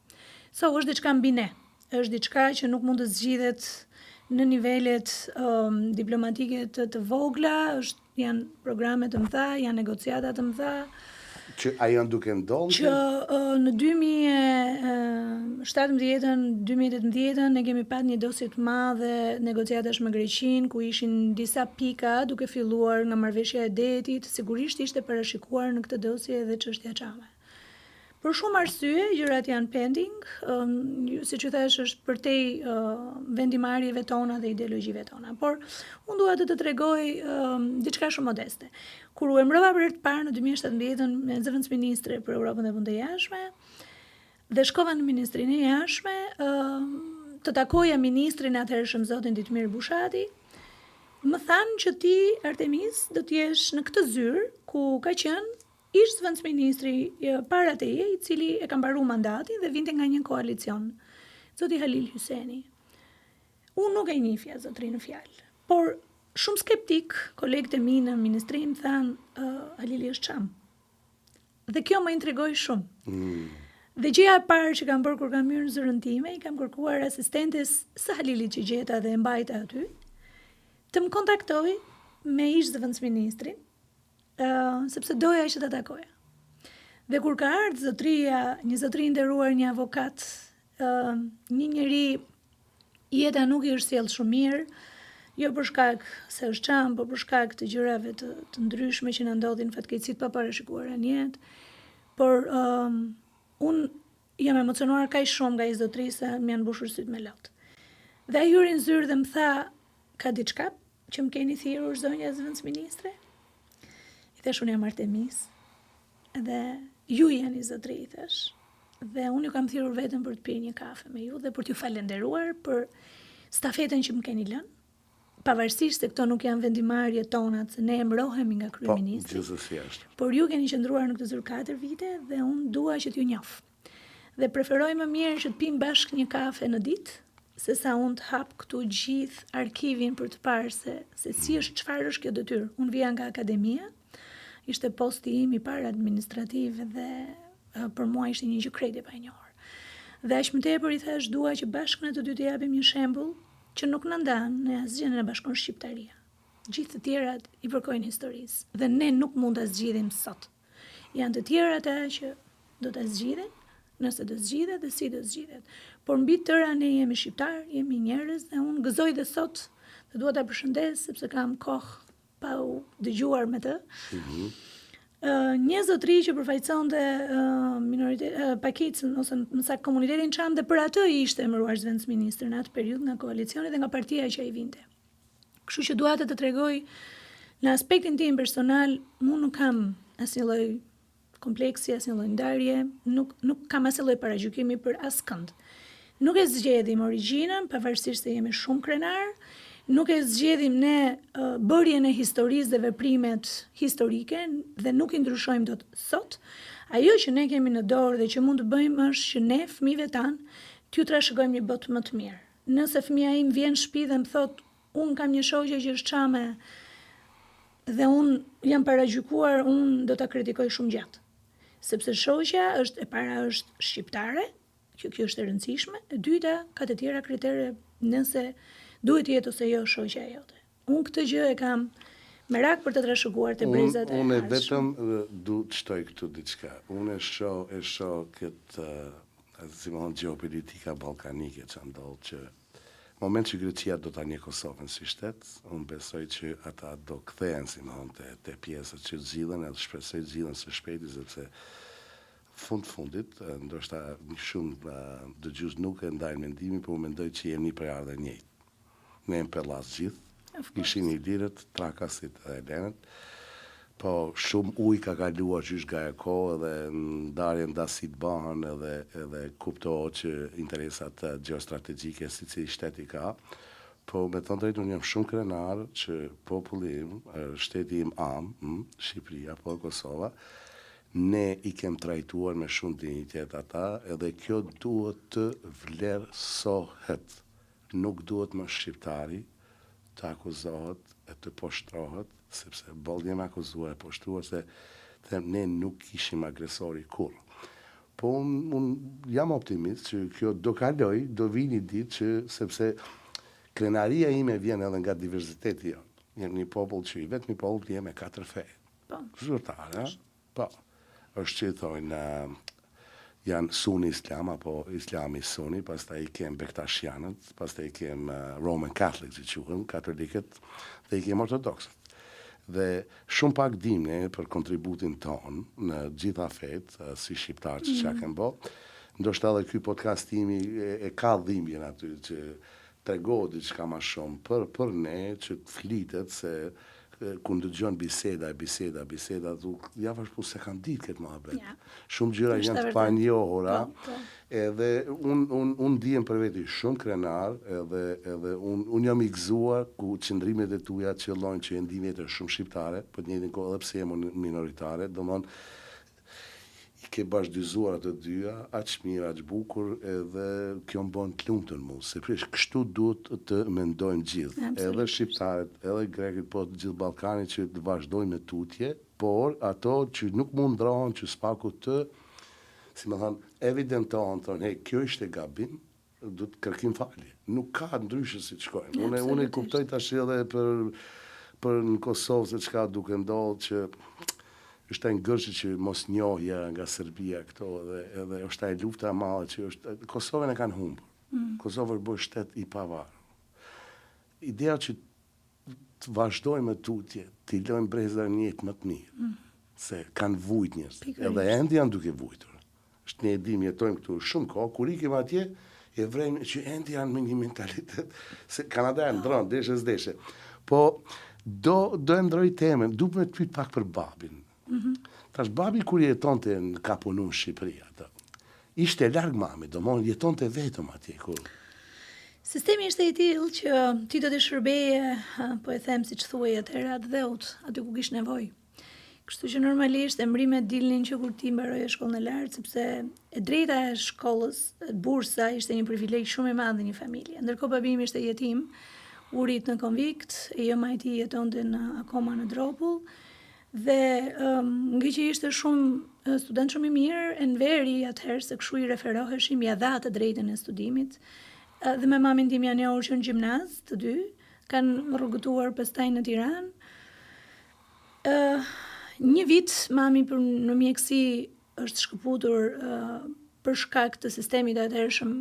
Është diçka mbi ne. Është diçka që nuk mund të zgjidhet në nivelet diplomatike të vogla, janë programe të mëdha, janë negociata të mëdha. Që ajo duke ndodhur? Që në 2017-2018 ne kemi pat një dosje të madhe negociatash me Greqinë, ku ishin disa pika duke filluar nga marrëveshja e detit, sigurisht ishte parashikuar në këtë dosje edhe çështja çame. Për shumë arsye, gjërat janë pending, siç u thash është përtej vendimarrjeve tona dhe ideologjive tona. Por unë dua të tregoj diçka shumë modeste. Kur u emërova për herë të parë në 2017 me zëvendësministre për Europën dhe Punët e Jashtme, dhe shkova në Ministrinë e Jashtme, të takoja ministrin atëhershëm zotin Ditmir Bushati, më thanë që ti, Artemis, do të jesh në këtë zyrë ku ka qenë ish zëvendësministri para teje, i cili e ka mbaruar mandatin dhe vinte nga një koalicion, zoti Halil Hyseni. Unë nuk e njihja zotrin në fjalë, por shumë skeptik, kolegët e mi në ministrinë thanë, Halili është çam. Dhe kjo më intrigoi shumë. Dhe gjëja e parë që kam bërë kur kam hyrë në zyrën time, i kam kërkuar asistentes së Halilit që gjeta dhe e mbajta aty, të më kontaktoj me ish zëvendësministrin, sepse doja që ta takoja. Dhe kur ka ardhur zotria, një zotri nderuar, një avokat, një njeri jeta nuk i është sjellë shumë mirë, jo për shkak se është çam, por për shkak të gjërave të ndryshme që na ndodhin fatkeqësi të paparashikuara në jetë. Por unë jam emocionuar kaq shumë nga ai zotri se më janë mbushur syt me lot. Dhe ai hyri në zyrë dhe më tha, ka diçka që më keni thirrur zonja zëvendësministre? Thash unë jam Artemis, dhe ju jeni zotri, thash, dhe unë ju kam thirrur vetëm për të pirë një kafe me ju dhe për t'ju falenderuar për stafetën që më keni lënë, pavarësisht se këto nuk janë vendimarrjet tona, se ne emërohemi nga kryeministri. Por ju keni qëndruar në këtë zyrë 4 vite dhe unë dua që t'ju njoh. Dhe preferoj më mirë që të pim bashkë një kafe në ditë, se sa unë të hap këtu gjithë arkivin për të parë se si është, çfarë është kjo detyrë. Unë vija nga akademia, ishte posti im i parë administrativ dhe për mua ishte një gjë krejt e panjohur. Dhe aq më tepër i thash, dua që bashkë ne të dy të japim një shembull që nuk na ndan në asgjë në bashkon shqiptaria. Gjithë të tjerat i përkojnë historisë dhe ne nuk mund ta zgjidhim sot. Janë të tjerë ata që do ta zgjidhin, nëse do zgjidhet dhe si do zgjidhet. Por mbi tëra ne jemi shqiptar, jemi njerëz dhe unë gëzoj dhe sot dhe dua ta përshëndes sepse kam kohë pa u dëgjuar me të. Një zotri që përfaqësonte pakicën ose më saktë komunitetin çam dhe për atë ishte emëruar zëvendësministër në atë periudhë nga koalicioni dhe nga partia që ai vinte. Kështu që dua të tregoj në aspektin tim personal, unë nuk kam asnjë lloj kompleksi, asnjë lloj ndarje, nuk kam asnjë lloj paragjykimi për askënd. Nuk e zgjedhim origjinën, pavarësisht se jemi shumë krenar. Nuk e zgjedhim ne bërjen e historisë dhe veprimet historike dhe nuk i ndryshojmë dot sot. Ajo që ne kemi në dorë dhe që mund të bëjmë është që ne fëmijëve tanë t'ju trashëgojmë një botë më të mirë. Nëse fëmia im vjen në shtëpi dhe më thot, unë kam një shoqe që është çame dhe unë jam paragjykuar, unë do ta kritikoj shumë gjatë. Sepse shoqja është e para është shqiptare, që kjo është e rëndësishme, e dyta ka të tjera kritere nëse duhet jetë ose jo shoqja jote. Unë këtë gjë e kam merak për të trashëguar te brezat e Unë vetëm du të shtoj këtu diçka. Unë e shoh këtë si më thonë gjeopolitika ballkanike që ndodh që moment që Greqia do ta njeh Kosovën si shtet, unë besoj që ata do kthehen si më thonë te pjesët që zgjidhen, edhe shpresoj zgjidhen së shpejti sepse fundit, ndoshta shumë dëgjues nuk e ndajnë mendimin, por unë mendoj që jemi për ardhmë njëjtë. Ne jemi pellas gjithë, ishin i lirët, trakasit e lenët, Po, shumë ujë ka kaluar qysh nga e kohë dhe ndarjen ndasit bahën edhe kuptohet që interesat geostrategjike si cili shteti ka. Po, me thënë drejtë, unë jam shumë krenar që populli im, shteti im Shqipëria, po Kosova, ne i kem trajtuar me shumë dignitet ata, edhe kjo duhet të vlerësohet. Nuk duhet më shqiptari të akuzohet e të poshtrohet, sepse boll jem akuzuar e poshtruar se ne nuk ishim agresori kur. Po unë jam optimist që kjo do kaloj, do vini ditë që sepse krenaria ime vjen edhe nga diversiteti jonë. Jem një popull që i vetë një popull të jem e 4 fe. Zyrtare, po. Është që i thojnë janë suni islam, apo islami suni, pastaj i kem bektashianët, pastaj i kem Roman Catholic, që quhen, katolikët, dhe i kem ortodoksët. Dhe shumë pak dimne për kontributin ton në gjitha fetë, si shqiptarë që kem bo, ndoshta edhe ky podcast imi e ka dhimbjen aty që tregohet diçka më shumë për ne që të flitet se ku ndëgjon biseda, ja vazhdu se kanë ditë këtë mohabet. Shumë gjëra janë të panjohura, edhe unë ndihem për veti shumë krenar, edhe unë jam i gëzuar ku qëndrimet e tuja qëllojnë që e ndihmë jetër shumë shqiptare, për të njëjtën kohë edhe pse jam minoritare, domthon i ke bashkëdyzuar ato dyja, aq mirë, aq bukur, edhe kjo më bën të lumtur mua, sepse kështu duhet të mendojmë gjithë, edhe shqiptarët, edhe grekët, po të gjithë Ballkanit që të vazhdojnë me tutje, por ato që nuk mund ndrohen që spaku të, si më thënë, evidentohen, thonë, hey, kjo ishte gabim, du të kërkim falje. Nuk ka ndryshe si të shkojnë. Unë e kuptoj tash edhe për në Kosovë se çka duke ndodhur që është e ngërshë që mos njohja nga Serbia këto, edhe është e lufta e madhe që është, Kosovën e kanë humbur. Kosovë është bërë shtet i pavarur. Ideja që të vazhdojmë me tutje, të i lojmë brezar një jetë më të mirë, se kanë vujt njërës, edhe endi janë duke vujtur. Është një edim, jetojmë këtu shumë kohë, kur ikim atje, e vrejmë që endi janë me një mentalitet, se Kanada e ndronë, deshe s'deshe. Po, do e ndroj temen, du me të pyet pak për babin. Tash babi kur jetonte në ka punu në Shqipëri atë, ishte larg mami, domthonjë jetonte vetëm atje kur. Sistemi ishte i tillë që ti do të shërbeje, po e them siç thuaj atëherë atë dheut, aty ku kish nevojë. Kështu që normalisht emrimet dilnin që kur ti mbaroje shkollën e lartë, sepse e drejta e shkollës, bursa ishte një privilegj shumë i madh në një familje. Ndërkohë babi im ishte jetim, u rit në konvikt, e jo majti jetonte akoma në Dropull. Dhe nga që ishte student shumë i mirë, e në veri atëherë se këshu i referoheshim, ja dha të drejtën e studimit, dhe me mamin tim janë njohur që në gjimnaz, të dy, kanë rrugëtuar pastaj në Tiranë. Një vit, mami në mjekësi është shkëputur për shkak të sistemit atëhershëm,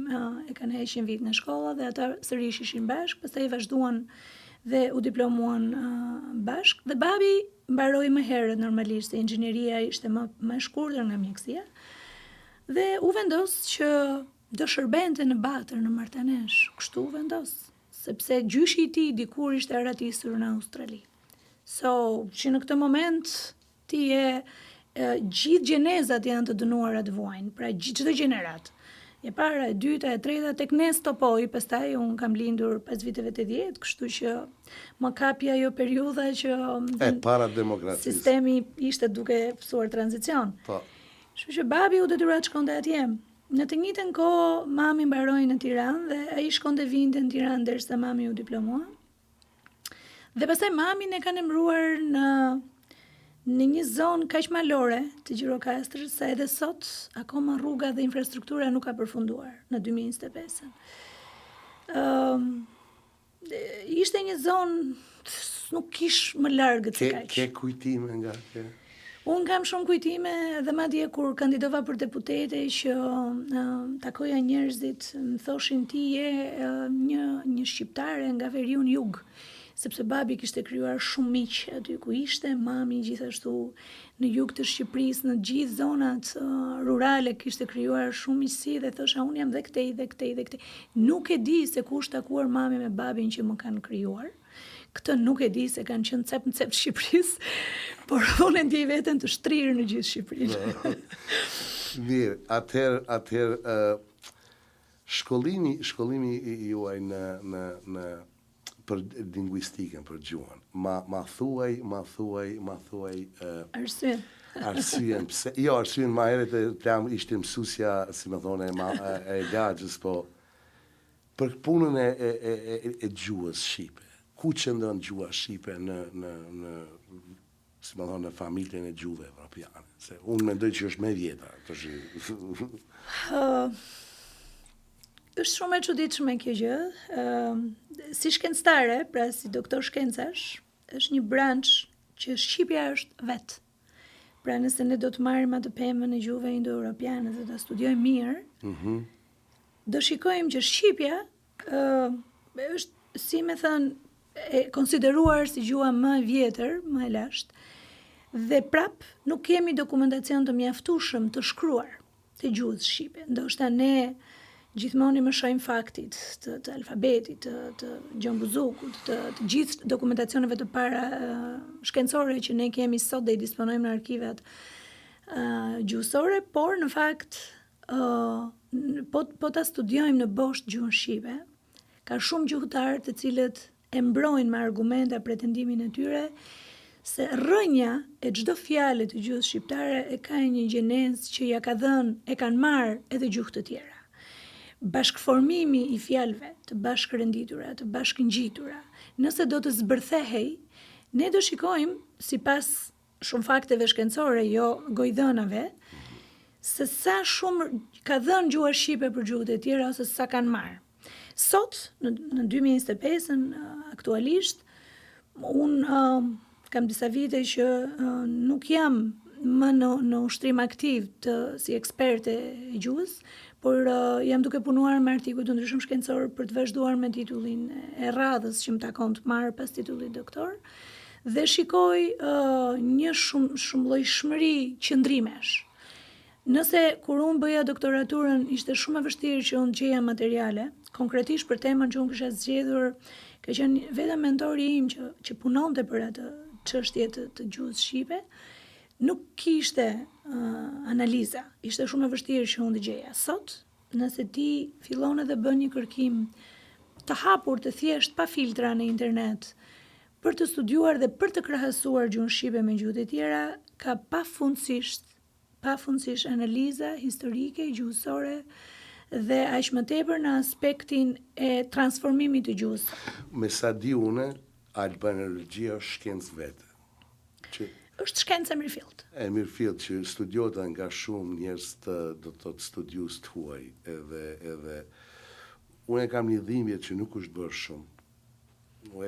e kanë heqin vit në shkolla dhe ata sërish ishin bashkë, pastaj vazhduan dhe u diplomuan bashkë, dhe babi mbaroi më herët normalisht, se inxhinieria ishte më shkurtër nga mjekësia, dhe u vendos që do shërbente në Batër, në Martanesh, kështu u vendos, sepse gjyshi i tij dikur ishte ratisur në Australi. So, që në këtë moment ti gjithë gjenezat janë të dënuara të vuajnë, pra çdo gjenerat. E para, e dyta, e treta, tek ne stopoi, pastaj unë kam lindur pas viteve 80, kështu që më kapi ajo periudha që para demokracisë. Sistemi ishte duke pësuar tranzicion. Po. Kështu që babi u detyruar të shkonte atje. Në të njëjtën kohë mami mbaroi në Tiranë dhe ai shkonte vinte në Tiranë derisa mami u diplomua. Dhe pastaj mamin e kanë emëruar në një zonë kaq malore të Gjirokastrës, sa edhe sot akoma rruga dhe infrastruktura nuk ka përfunduar në 2025. Ishte një zonë nuk kish më largët se kaq. Ke kujtime nga kjo? Unë kam shumë kujtime dhe madje kur kandidova për deputete që takoja njerëzit, më thoshin ti je një shqiptare nga veriun jug, sepse babi kishte krijuar shumë miq aty ku ishte, mami gjithashtu në jug të Shqipërisë, në gjithë zonat rurale kishte krijuar shumë miqësi dhe thosha unë jam dhe këtej. Nuk e di se kush takuar mami me babin që më kanë krijuar. këtë nuk e di se kanë qenë cep në cep të Shqipërisë, por unë e ndjej veten të shtrirë në gjithë Shqipërinë. Mirë, atëherë shkollimi juaj në për lingvistikën, për gjuhën. Ma thuaj arsyen pse. Jo, arsyen ma herët plam ishte mësuesja, si më thonë, e lagjës, po për punën e gjuhës shqipe. Ku qëndron gjuha shqipe në si më thonë, në familjen e gjuhëve evropiane? Se unë mendoj që është më e vjetra. Është shumë e çuditshme kjo gjë. Si shkencëtare, pra si doktor shkencash, është një branch që shqipja është vetë. Pra nëse ne do të marrim atë pemën e gjuhëve indo-europiane dhe ta studiojmë mirë, do shikojmë që shqipja është, si me thënë, e konsideruar si gjuha më e vjetër, më e lashtë, dhe prap nuk kemi dokumentacion të mjaftueshëm të shkruar të gjuhës shqipe. Ndoshta ne gjithmonë më shohim faktit të alfabetit, të Gjon Buzukut, të gjithë dokumentacioneve të para shkencore që ne kemi sot dhe i disponojmë në arkivat gjuhësore, por në fakt po ta studiojmë në boshtë gjuhën shqipe, ka shumë gjuhëtarë të cilët e mbrojnë me argumenta pretendimin e tyre se rrënja e çdo fjale të gjuhës shqiptare e ka një gjenezë që ja ka dhënë, e kanë marrë edhe gjuhë të tjera. Bashkëformimi i fjalëve, të bashkërënditura, të bashkëngjitura, nëse do të zbërthehej, ne do shikojmë, sipas shumë fakteve shkencore, jo gojdhënave, se sa shumë ka dhënë gjuha shqipe për gjuhët e tjera ose sa kanë marrë. Sot, në 2025, aktualisht, unë kam disa vite që nuk jam më në ushtrim aktiv si eksperte e gjuhës, por jam duke punuar me artikuj të ndryshëm shkencor për të vazhduar me titullin e radhës që më takon të marr pas titullit doktor, dhe shikoj një shumëllojshmëri qëndrimesh. Nëse kur unë bëja doktoraturën ishte shumë e vështirë që unë gjeja materiale, konkretisht për temën që unë kisha zgjedhur, ka qenë vetëm mentori im që punonte për atë çështje të gjuhës shqipe, nuk kishte analiza. Ishte shumë e vështirë që unë të gjeja. Sot, nëse ti fillon edhe bën një kërkim të hapur, të thjesht, pa filtra në internet, për të studiuar dhe për të krahasuar gjuhën shqipe me gjuhët e tjera, ka pafundësisht analiza historike, gjuhësore dhe aq më tepër në aspektin e transformimit të gjuhës. Me sa di une, albanologjia është shkencë vetë. Është shkencë mirëfillt. E mirëfillt që studiota nga shumë njerëz do të studiues të huaj, edhe unë kam një dhimbje që nuk është bërë shumë. Unë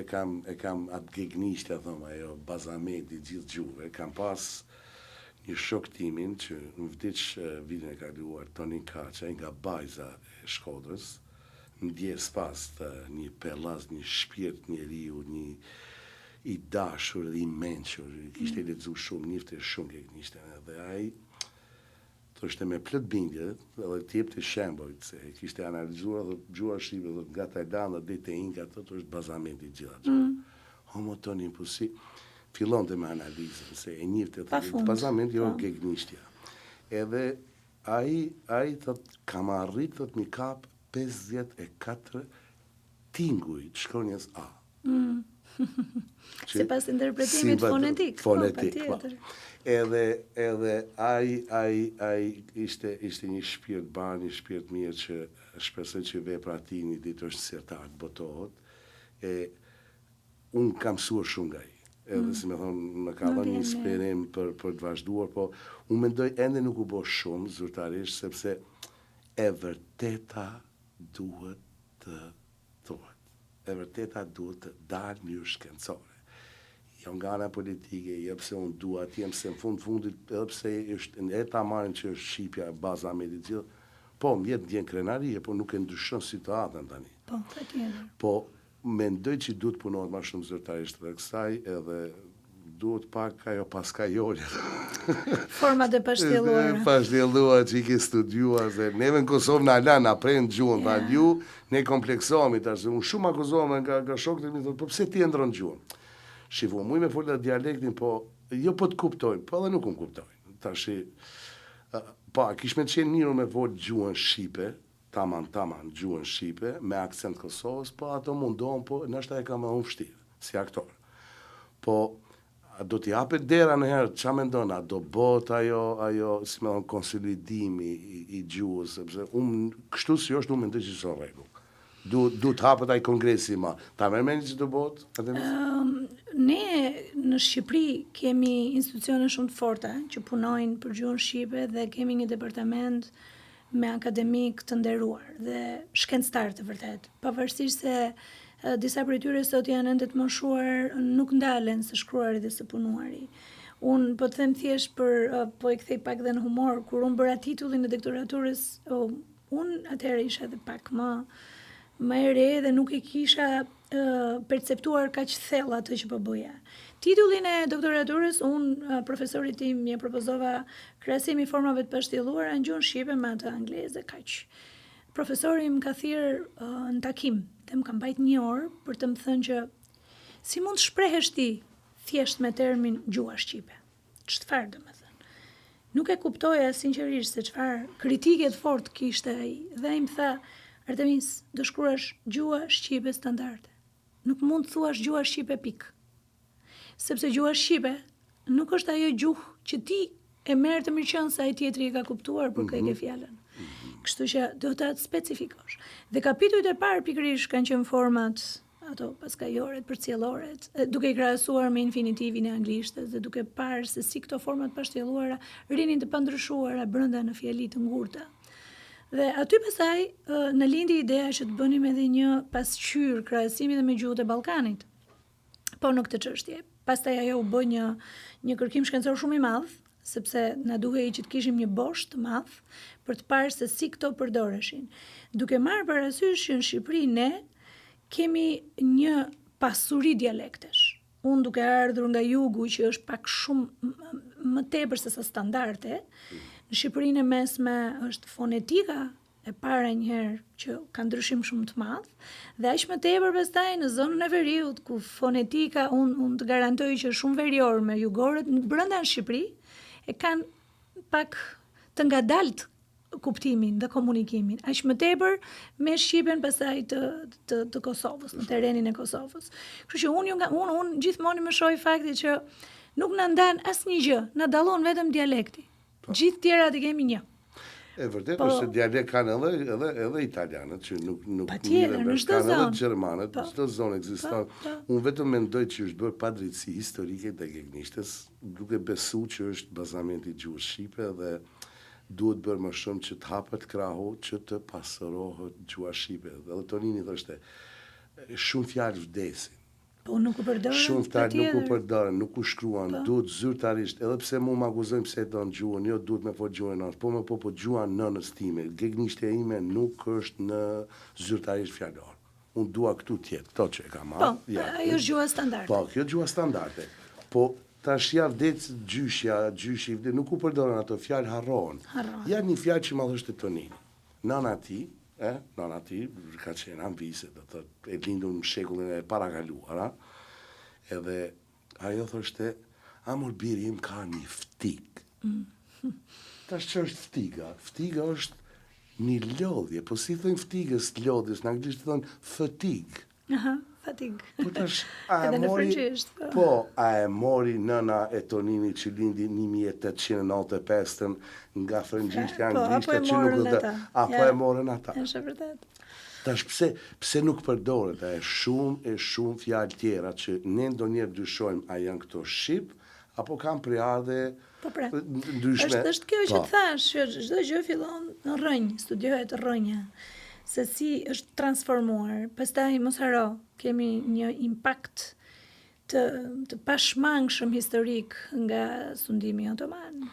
e kam atë gegnishtja, thoma, ajo bazamenti gjithë gjuhëve. Kam pas një shok timin që në vdiq vitin e kaluar, Toni Kaça, nga Bajza e Shkodrës, ndjes pas të një pellas, një shpirt njeriu, një i dashur dhe i mençur, kishte lexuar shumë, njifte shumë gegnishtën, dhe ai thoshte me plot bindje, edhe të jepte shembull se kishte analizuar dhe gjuha shqipe dhe nga Tajlanda deri te Inka, ato është bazamenti i gjithë. Homo Toni Pusi fillonte me analizën se e njifte bazamenti jo gegnishtja. Edhe ai thot kam arrit thot mi kap 54 tinguj të shkronjës A. Si pas interpretimit fonetik. Fonetik, Edhe ai ishte një shpirt bar, një shpirt mirë që shpresoj që vepra e tij një ditë është sirtar të botohet. Unë kam mësuar shumë nga ai. Edhe si më thonë, më ka dhënë një inspirim për të vazhduar, po unë mendoj ende nuk u bë shumë zyrtarisht sepse e vërteta duhet të thuhet. E vërteta duhet të dalë në mënyrë shkencore. Jo nga ana politike, jo pse unë dua të jem se në fundit, edhe pse është e ta marrin që është shqipja baza me të gjithë, po më ndjen krenarie, po nuk e ndryshon situatën tani. Po, patjetër. Po mendoj që duhet punohet më shumë zyrtarisht rreth kësaj, edhe duhet pak ajo paskajolja. Format e pashtjelluara. Pashtjelluara që i ke studiuar, se neve në Kosovë në ala në aprend gjuhën, pa ju, ne kompleksohemi, tash, unë shumë akuzohemi nga shokët e mi, po pse ti e ndron gjuhën? Shifu, mu i me folë dialektin, po, jo po të kuptojnë, po edhe nuk më kuptojnë. Tash, pa, kish me qenë mirë me folë gjuhën Shqipe, taman, gjuhën Shqipe, me akcent Kosovës, po ato mundohen, po nështë e ka më unë vështirë, si aktor. Po, do t'i hapet dera në herë, qa me ndonë, a do bot ajo, si me thonë, konsolidimi i gjuhës, sepse kështu si është, unë me ndë që së regu. Du t'hapet ai kongresi ma. Ta mërmeni që të bot? Ne në Shqipëri kemi institucione shumë të forta që punojnë për gjuhën Shqipe dhe kemi një departament me akademik të nderuar dhe shkencëtar të vërtet. Pavarësisht se disa prej tyre sot janë ende të moshuar, nuk ndalen së shkruari dhe së punuari. Unë po të them thjesht po e kthej pak dhe në humor, kur unë bëra titullin e doktoraturës, unë atëherë isha edhe pak më e re dhe nuk e kisha perceptuar kaq thellë atë që po bëja. Titullin e doktoraturës, unë profesorit tim më propozova krahasimi i formave të pashtjelluara në gjuhën shqipe me atë angleze, kaq. Profesori më ka thirrë në takim dhe më ka mbajt 1 orë për të më thënë që si mund të shprehesh ti thjesht me termin gjuha shqipe. Çfarë do të thënë? Nuk e kuptoja sinqerisht se çfarë kritike të fortë kishte ai dhe ai më tha, Artemis, do shkruash gjuha shqipe standarde. Nuk mund të thuash gjuha shqipe pikë. Sepse gjuha shqipe nuk është ajo gjuhë që ti e merr të mirëqen se ai tjetri e ka kuptuar për kë e ke fjalën. Kështu që do ta specifikosh. Dhe kapitujt e parë pikërisht kanë qenë format ato paskajoret, përcjelloret, duke i krahasuar me infinitivin e anglishtes dhe duke parë se si këto format pashtjelluara rinin të pandryshuara brenda në fjali të ngurta. Dhe aty pasaj në lindi ideja që të bënim edhe një pasqyrë krahasimi dhe me gjuhët e Ballkanit. Po në këtë çështje. Pastaj ajo u bë një kërkim shkencor shumë i madh, sepse na duhej që të kishim një bosh të madh për të parë se si këto përdoreshin. Duke marrë parasysh që në Shqipëri ne kemi një pasuri dialektesh. Unë duke ardhur nga jugu që është pak shumë më tepër se sa standarde, në Shqipërinë e mesme është fonetika e para njëherë që ka ndryshim shumë të madh, dhe aq më tepër pastaj në zonën e veriut, ku fonetika unë të garantoj që shumë verior me jugorët brenda në Shqipëri e kanë pak të ngadalt kuptimin dhe komunikimin. Aq më tepër me shqipen pastaj të Kosovës, në terrenin e Kosovës. Kështu që unë gjithmonë më shoh faktin që nuk na ndan asnjë gjë, na dallon vetëm dialekti. Gjithë tjerat i kemi një. E vërtet është se dialekt kanë edhe italianët që nuk patjetër, në çdo zonë, edhe gjermanët, në çdo zonë ekziston. Unë vetëm mendoj që është bërë padrejtësi historike te gegnishtës, duke besuar që është bazamenti i gjuhës shqipe dhe duhet bërë më shumë që të hapet krahu që të pasurohet gjuha shqipe. Dhe Tonini thoshte, shumë fjalë vdesin. Po nuk u përdoren. Shumë fjalë nuk u përdoren, nuk u shkruan, duhet zyrtarisht, edhe pse mu më akuzojnë pse e don gjuhën, jo duhet me fol gjuhën nënës, po gjuha nënës time, gegnishtja ime nuk është në zyrtarisht fjalor. Unë dua këtu tjetë, këto që e kam marrë. Po, ajo është gjuha standarde. Po, kjo gjuha standarde. Po, tash ja vdet gjyshi, nuk u përdoren ato fjalë harrohen. Ja një fjalë që më thoshte Tonini. Nana ti, ka qenë ambise, do të e lindur në shekullin e parakaluara, edhe ajo thoshte, amor biri im ka një ftik. Tash që është ftiga? Ftiga është një lodhje, po si thënë ftigës lodhjes, në anglisht thënë fatigue. Aha, fatigue. Po tash, edhe në frëngjisht. A e mori nëna e Tonini që lindi 1895 nga frëngjishtja anglishte që nuk do të... Apo e morën ata. Është vërtet. Tash pse nuk përdoret, e shumë fjalë tjera që ne ndonjëherë dyshojmë a janë këto shqip apo kanë priade ndryshme. Është kjo që thash, që çdo gjë fillon në rrënjë, studiohet rrënja. Se si është transformuar. Pastaj mos haro, kemi një impakt të pashmangshëm historik nga sundimi otoman.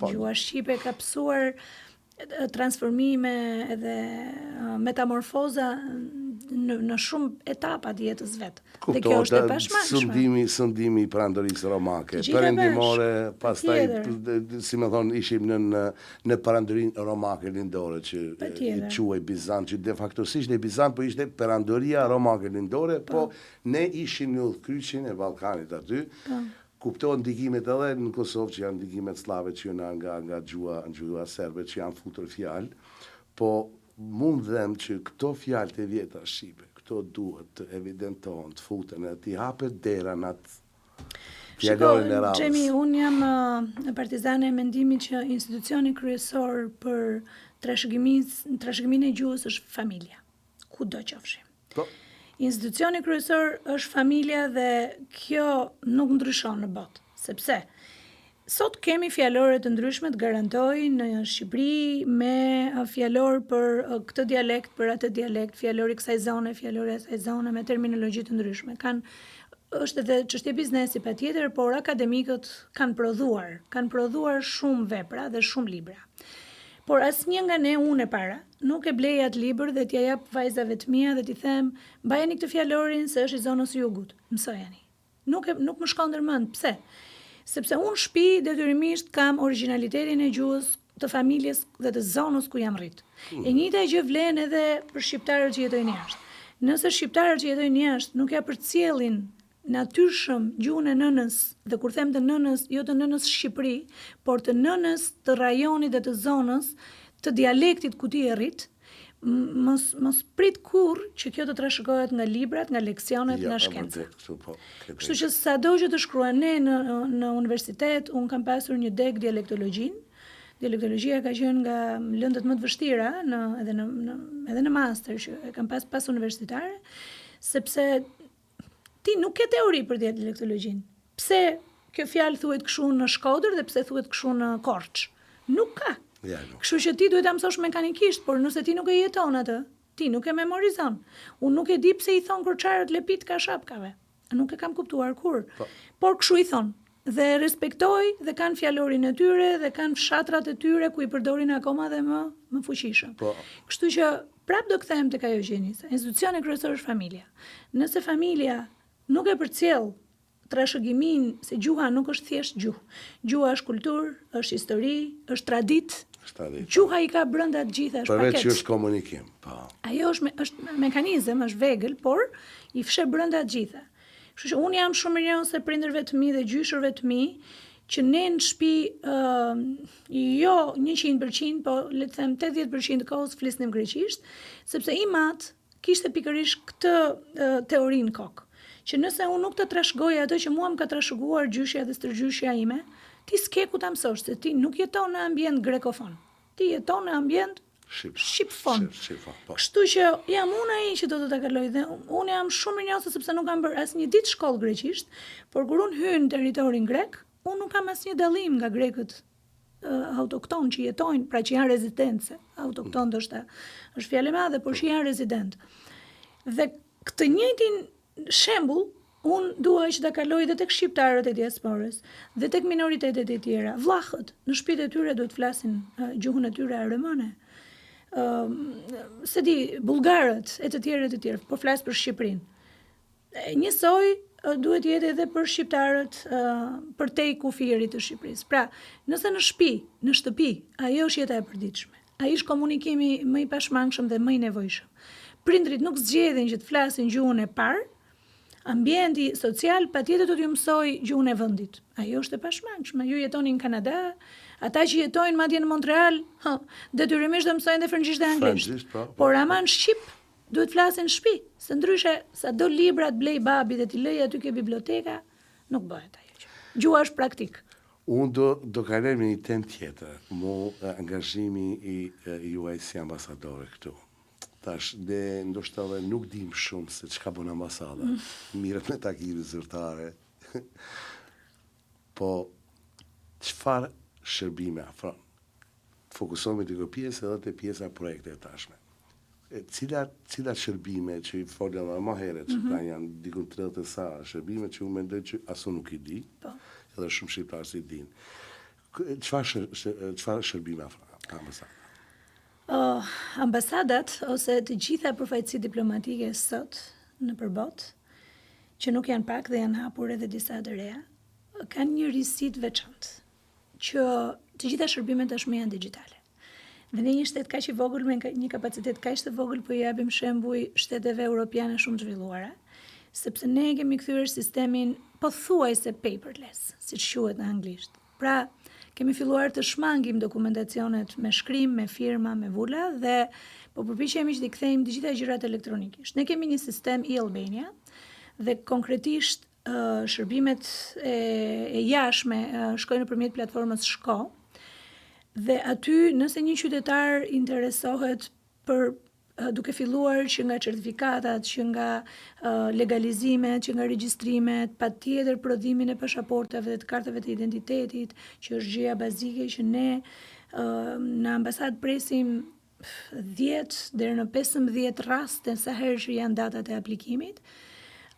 Gjuha shqipe ka pësuar transformime edhe metamorfoza në shumë etapa të jetës vet. Dhe kjo është e pashmangshme. Sëndimi i perandorisë romake, perëndimore, pastaj si më thon ishim në perandorinë romake lindore që i quaj Bizant, që de facto s'ishte Bizant, po ishte perandoria romake lindore, po ne ishim në udhkyqin e Ballkanit aty. Kuptohen ndikimet edhe në Kosovë që janë ndikimet slave që janë nga gjua serbe që janë futur fjalë, po mund dhem që këto fjalë të vjetra shqipe, këto duhet të evidentohen, të futen e të hapet dera në atë fjalorin e radhës. Gjemi, unë jam partizane e mendimit që institucioni kryesor për trashëgimin e gjuhës është familja, ku do qofshim. Institucioni kryesor është familja dhe kjo nuk ndryshon në botë, sepse sot kemi fjalore të ndryshme të garantoj në Shqipëri me fjalor për këtë dialekt, për atë dialekt, fjalori kësaj zone, fjalori asaj zone me terminologji të ndryshme. Është edhe çështje biznesi patjetër, por akademikët kanë prodhuar shumë vepra dhe shumë libra. Por asnjë nga ne, unë e para, nuk e blej atë libër dhe t'ja jap vajzave të mia dhe t'i them, mbajeni këtë fjalorin se është i zonës Jugut, mësojeni. Nuk më shkon ndërmend, pse? Sepse unë shtëpi detyrimisht kam origjinalitetin e gjuhës të familjes dhe të zonës ku jam rrit. E njëjta gjë vlen edhe për shqiptarët që jetojnë jashtë. Nëse shqiptarët që jetojnë jashtë nuk ja përcjellin natyrshëm gjuhën e nënës, dhe kur them të nënës, jo të nënës Shqipëri, por të nënës të rajonit dhe të zonës, të dialektit ku ti e rrit, mos prit kur që kjo të trashëgohet nga librat, nga leksionet, nga shkenca. Kështu që sado që të shkruan ne në universitet, unë kam pasur një deg dialektologjin. Dialektologjia ka qenë nga lëndët më të vështira, edhe në master që e kam pas universitare, sepse ti nuk ke teori për dialektologjin. Pse kjo fjalë thuhet kështu në Shkodër dhe pse thuhet kështu në Korçë? Nuk ka. Kështu që ti duhet ta mësosh mekanikisht, por nëse ti nuk e jeton atë, ti nuk e memorizon. Unë nuk e di pse i thon korçarët lepit ka shapkave. Nuk e kam kuptuar kur. Por kështu i thon. Dhe respektoj dhe kanë fjalorin e tyre dhe kanë fshatrat e tyre ku i përdorin akoma dhe më fuqishëm. Kështu që prap do kthehem tek ajo që jeni. Institucioni kryesor është familja. Nëse familja nuk e përcjell trashëgimin se gjuha nuk është thjesht gjuhë. Gjuha është kulturë, është histori, është traditë. Gjuha i ka brenda të gjitha, është paketë. Përveç që është komunikim. Ajo është mekanizëm, është vegël, por i fshe brenda të gjitha. Kështu që unë jam shumë mirënjohëse prindërve të mi dhe gjyshërve të mi që ne në shtëpi jo 100%, po le të them 80% të kohës flisnim greqisht, sepse i mat kishte pikërisht këtë teorinë kokë. Që nëse unë nuk të trashëgoj atë që mua më ka trashëguar gjyshja dhe stërgjyshja ime, ti s'ke ku ta mësosh, se ti nuk jeton në ambient grekofon. Ti jeton në ambient shqipfon. Kështu që jam unë ai që do të ta kaloj dhe unë jam shumë mirënjohëse sepse nuk kam bërë asnjë ditë shkollë greqisht, por kur unë hy në territorin grek, unë nuk kam asnjë dallim nga grekët autokton që jetojnë, pra që janë rezidentë. Autokton ndoshta është fjalë e madhe, por që janë rezident. Dhe këtë njëjtin shembull, unë dua që ta kaloj dhe tek shqiptarët e diasporës, dhe tek minoritetet e tjera. Vllahët në shtëpitë e tyre duhet flasin gjuhën e tyre armëne. Se di, bullgarët e të tjerë, po flas për Shqipërinë. Njësoj duhet jetë edhe për shqiptarët përtej kufirit të Shqipërisë. Pra, nëse në shtëpi, ajo është jeta e përditshme. Ai është komunikimi më i pashmangshëm dhe më i nevojshëm. Prindrit nuk zgjedhin që të flasin gjuhën e parë, ambienti social patjetër do t'ju mësoj gjuhën e vendit. Ajo është e pashmangshme. Ju jetoni në Kanada, ata që jetojnë madje në Montreal, detyrimisht do mësojnë dhe frëngjisht dhe anglisht. Por aman shqip duhet flasin në shtëpi, se ndryshe sa do libra të blej babi dhe t'i lej aty ke biblioteka, nuk bëhet ajo gjë. Gjuha është praktik. Unë do kaloj në një temë tjetër, angazhimi i juaj si ambasadore këtu. Tash, dhe ndoshta dhe nuk dim shumë se çka bën ambasada. Mirët me takime zyrtare. Po, çfarë shërbime afron? Fokusohemi te kjo pjesë edhe te pjesa e projekte e tashme. Cilat shërbime që i folja më herët, që ta janë dikun 30 sa shërbime që unë mendoj që asu nuk i di, edhe shumë shqiptarë si din. Çfarë shërbime afron ambasada? ambasadat ose të gjitha përfaqësitë diplomatike sot në përbot, që nuk janë pak dhe janë hapur edhe disa të reja, kanë një risi të veçantë, që të gjitha shërbimet tashmë janë digjitale. Dhe në një shtet kaq i vogël me një kapacitet kaq të vogël po i japim shembuj shteteve europiane shumë të zhvilluara, sepse ne kemi kthyer sistemin pothuajse paperless, siç quhet në anglisht. Pra, kemi filluar të shmangim dokumentacionet me shkrim, me firma, me vula dhe po përpiqemi që t'i kthejmë të gjitha gjërat elektronikisht. Ne kemi një sistem e-Albania dhe konkretisht shërbimet e jashtme shkojnë nëpërmjet platformës Shko. Dhe aty, nëse një qytetar interesohet për duke filluar që nga certifikatat, që nga legalizimet, që nga regjistrimet, patjetër prodhimin e pasaportave dhe të kartave të identitetit, që është gjëja bazike që ne në ambasadë presim 10 deri në 15 raste sa herë që janë datat e aplikimit.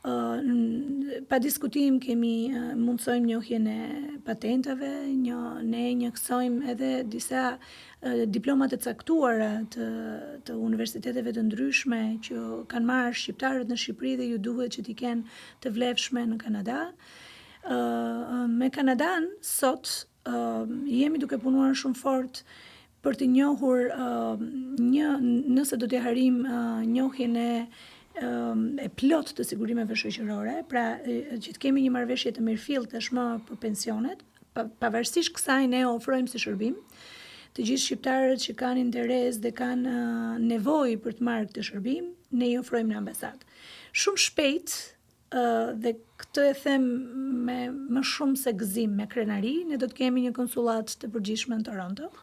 Pa diskutim kemi mundsojmë njohjen e patentave, ne njësojmë edhe disa diploma të caktuara të universiteteve të ndryshme që kanë marrë shqiptarët në Shqipëri dhe ju duhet që t'i kenë të vlefshme në Kanada. Me Kanadan sot jemi duke punuar shumë fort për të njohur nëse do të harim njohjen e plot të sigurimeve shoqërore, pra që të kemi një marrëveshje të mirëfillt tashmë për pensionet, pavarësisht kësaj ne ofrojmë si shërbim të gjithë shqiptarët që kanë interes dhe kanë nevojë për të marrë këtë shërbim, ne i ofrojmë në ambasadë. Shumë shpejt dhe këtë e them me më shumë se gëzim, me krenari, ne do të kemi një konsullat të përgjithshme në Toronto.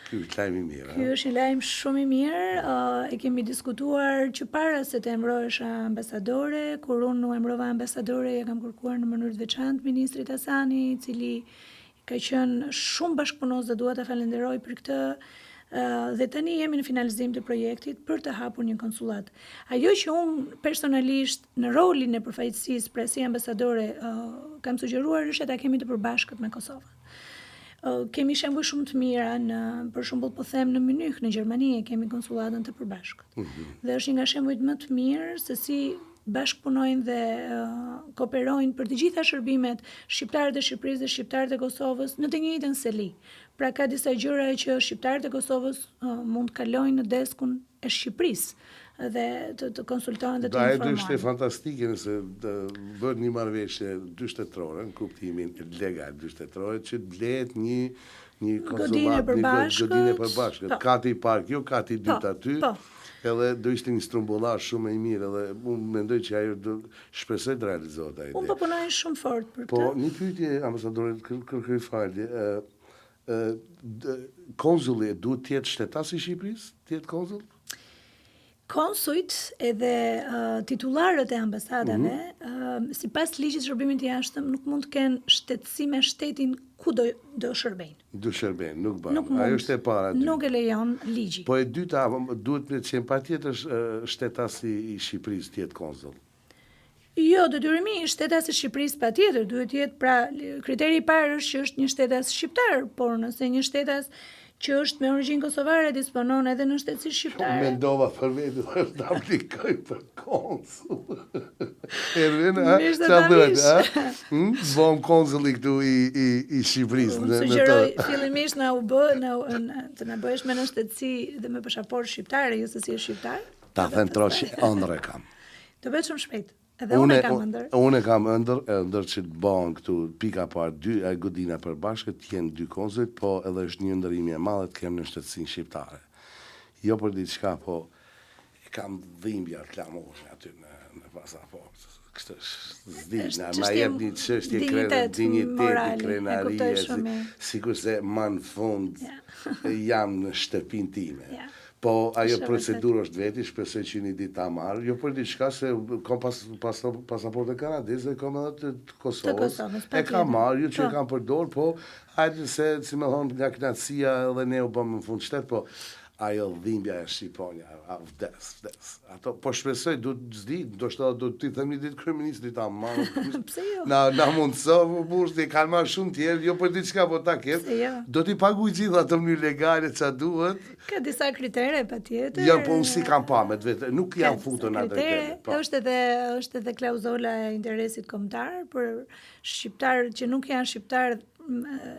Ky është lajm i mirë. Ky është një lajm shumë i mirë. E kemi diskutuar që para se të emrohesha ambasadore, kur unë u emrova ambasadore, e kam kërkuar në mënyrë të veçantë ministrit Hasani, i cili ka qenë shumë bashkëpunues dhe dua ta falenderoj për këtë. Dhe tani jemi në finalizim të projektit për të hapur një konsullat. Ajo që unë personalisht në rolin e përfaqësisë pra si ambasadore kam sugjeruar është ta kemi të përbashkët me Kosovën. Kemi shembuj shumë të mira për shembull po them në Munich në Gjermani kemi konsullatën të përbashkët. Dhe është një nga shembujt më të mirë se si bashkëpunojnë dhe kooperojnë për të gjitha shërbimet shqiptarët e Shqipërisë dhe shqiptarët e Kosovës në të njëjtën seli. Pra ka disa gjëra që shqiptarët e Kosovës mund të kalojnë në deskun e Shqipërisë dhe të konsultojnë dhe të informojnë. Do ishte fantastike nëse bëhet një marrëveshje 2 shtetërore, në kuptimin legal 2 shtetërore, që të blehet një konsullat, një godinë e përbashkët. Kati i parë kjo, kati i dytë aty. Edhe do ishte një strumbullar shumë i mirë edhe unë mendoj që ajo do shpresoj të realizohet ajo. Unë po punoj shumë fort për këtë. Po, një pyetje ambasadorit kërkoj falje. Konsulli duhet të jetë shtetas i Shqipërisë? Të jetë konsull? Konsujt edhe titularët e ambasadave, sipas ligjit të shërbimit të jashtëm, nuk mund të kenë shtetësi me shtetin ku do shërbejnë. Do shërbejnë, nuk bën. Ajo është e para. Nuk e lejon ligji. Po e dyta, duhet të qenë patjetër shtetas i Shqipërisë të jetë konsull. Jo, detyrimi i shtetas i Shqipërisë patjetër duhet të jetë, pra kriteri i parë është që është një shtetas shqiptar, por nëse një shtetas që është me origjinë kosovare disponon edhe në shtetësi shqiptare. Mendova për vetë të aplikoj për konsull. Ervin, çfarë bëhet? Bom konsulli këtu i Shqipërisë në sugjeroj fillimisht na të na bëhesh me në shtetësi dhe me pasaportë shqiptare, jo se si është shqiptar. Ta them troshi ëndër e kam. Të bëhet shumë shpejt. Edhe unë kam ëndër. Unë kam ëndër që të bëhen këtu pika parë 2 godina përbashkët, të jenë 2 konsullit, po edhe është një ndërimi e madhe të kem në shtetësinë shqiptare. Jo për diçka, po e kam dhimbja klamoshe aty në pasaportë. Kështë është zdina, ma jep një çështje dinjiteti, krenarie, sikur se ma në fund jam në shtëpinë time. Po ajo procedurë është veti, shpresoj që një ditë ta marr, jo për diçka se kam pasaportë kanadeze, kam edhe të Kosovës. E kam marr, jo që e kam përdor, po hajde se si më thon nga kënaqësia edhe ne u bëm në fund shtet, po ajo dhimbja e Shqiponja, vdes. Ato, po shpresoj, do t'i them një ditë kryeministri ta marrë. Pse jo? Na mundso, bursi kanë marrë shumë tjerë, jo për diçka, po ta ketë. Jo. Do t'i paguaj gjithë ato në mënyrë legale ç'a duhet. Ka disa kritere patjetër. Jo, po unë si kam pa me vetë, nuk jam futur në atë kritere. Është edhe klauzola e interesit kombëtar për shqiptarët që nuk janë shqiptarë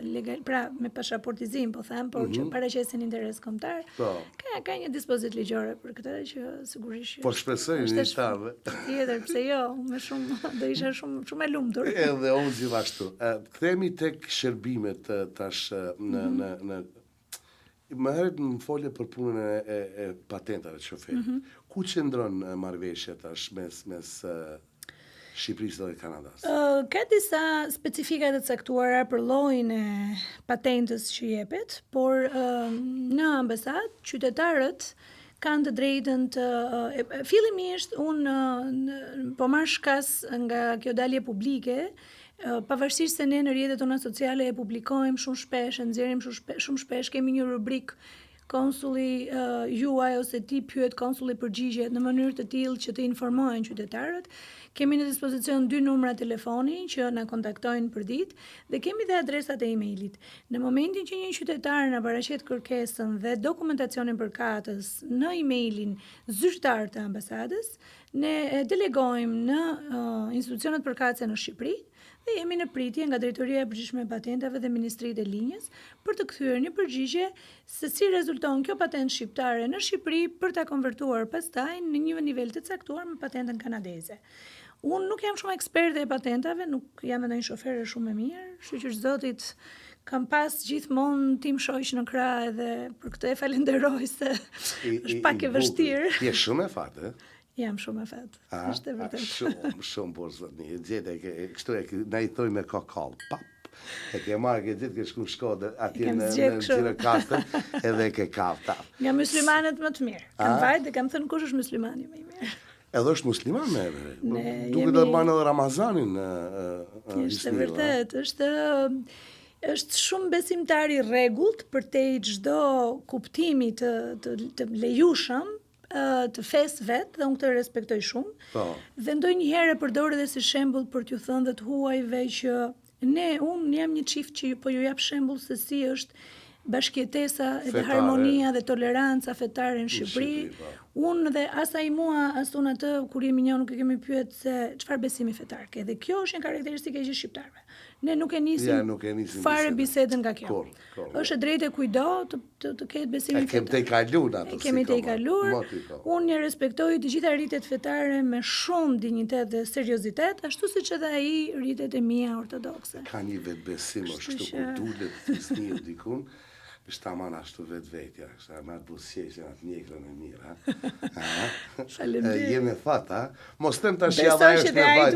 legal, pra me pasaportizim, po them, por që paraqesin interes kombëtar. Ka një dispozit ligjore për këtë që sigurisht. Po shpresoj një tavë. Tjetër, pse jo, më shumë do isha shumë e lumtur. Edhe unë gjithashtu. Kthehemi tek shërbimet tash në më herët më folje për punën e patentave të shoferit. Ku qëndron marrëveshja tash mes Shqipërisë dhe Kanadas? Ka disa specifika të caktuara për llojin e patentës që jepet, por në ambasadë qytetarët kanë të drejtën të fillimisht unë po marr shkas nga kjo dalje publike, pavarësisht se ne në rrjetet tona sociale e publikojmë shumë shpesh, e nxjerrim shumë shpesh, kemi një rubrik konsulli juaj ose ti pyet konsulli përgjigjet në mënyrë të tillë që të informohen qytetarët. Kemi në dispozicion 2 numra telefoni që na kontaktojnë për ditë dhe kemi dhe adresat e emailit. Në momentin që një qytetar na paraqet kërkesën dhe dokumentacionin përkatës në emailin zyrtar të ambasadës, ne delegojmë në institucionet përkatëse në Shqipëri dhe jemi në pritje nga Drejtoria e Përgjithshme e Patentave dhe Ministritë e Linjës për të kthyer një përgjigje se si rezulton kjo patentë shqiptare në Shqipëri për ta konvertuar pastaj në një nivel të caktuar me patentën kanadeze. Unë nuk jam shumë eksperte e patentave, nuk jam edhe një shofere shumë e mirë, shqyqyr zotit kam pas gjithmonë tim shoq në krah edhe për këtë e falenderoj se është pak e vështirë. Je shumë e fatë, Jam shumë e fatë, është e vërtet. Shumë por zotni, kështu na i thoj me kokall, pap. E ke marrë ke ditë ke shku Shkodër atje në Gjirokastër edhe e ke kavta. Nga muslimanët më të mirë. Kam vajt dhe kam thënë kush është muslimani më i mirë. Edhe është musliman me duke të banë edhe Ramazanin është e vërtet, është shumë besimtar i rregullt përtej çdo kuptimi të lejushëm të fesë vetë dhe unë këtë respektoj shumë. Dhe ndonjëherë e përdor edhe si shembull për t'ju thënë dhe të huajve që unë jam një çift që po ju jap shembull se si është bashkëjetesa dhe harmonia dhe toleranca fetare në Shqipëri. Unë dhe asaj mua, as unë atë, kur jemi një nuk e kemi pyet se çfarë besimi fetar ke. Dhe kjo është një karakteristike e gjithë shqiptarëve. Ne nuk e nisim fare bisedën nga kjo. Është e drejtë kujdo të ketë besimin fetar. Kemi të i kaluar ato. Kemi të i kaluar. Unë një respektoj të gjitha rritet fetare me shumë dinjitet dhe seriozitet, ashtu siç edhe ai rritet e mia ortodokse. Ka një vetbesim ashtu kur dulet fisniu dikun. është tamam ashtu vetvetja, është me atë buzëqeshje, atë mjekrën e mirë, ha? Jemi fat, ha? Mos them tash që ajo është me fat.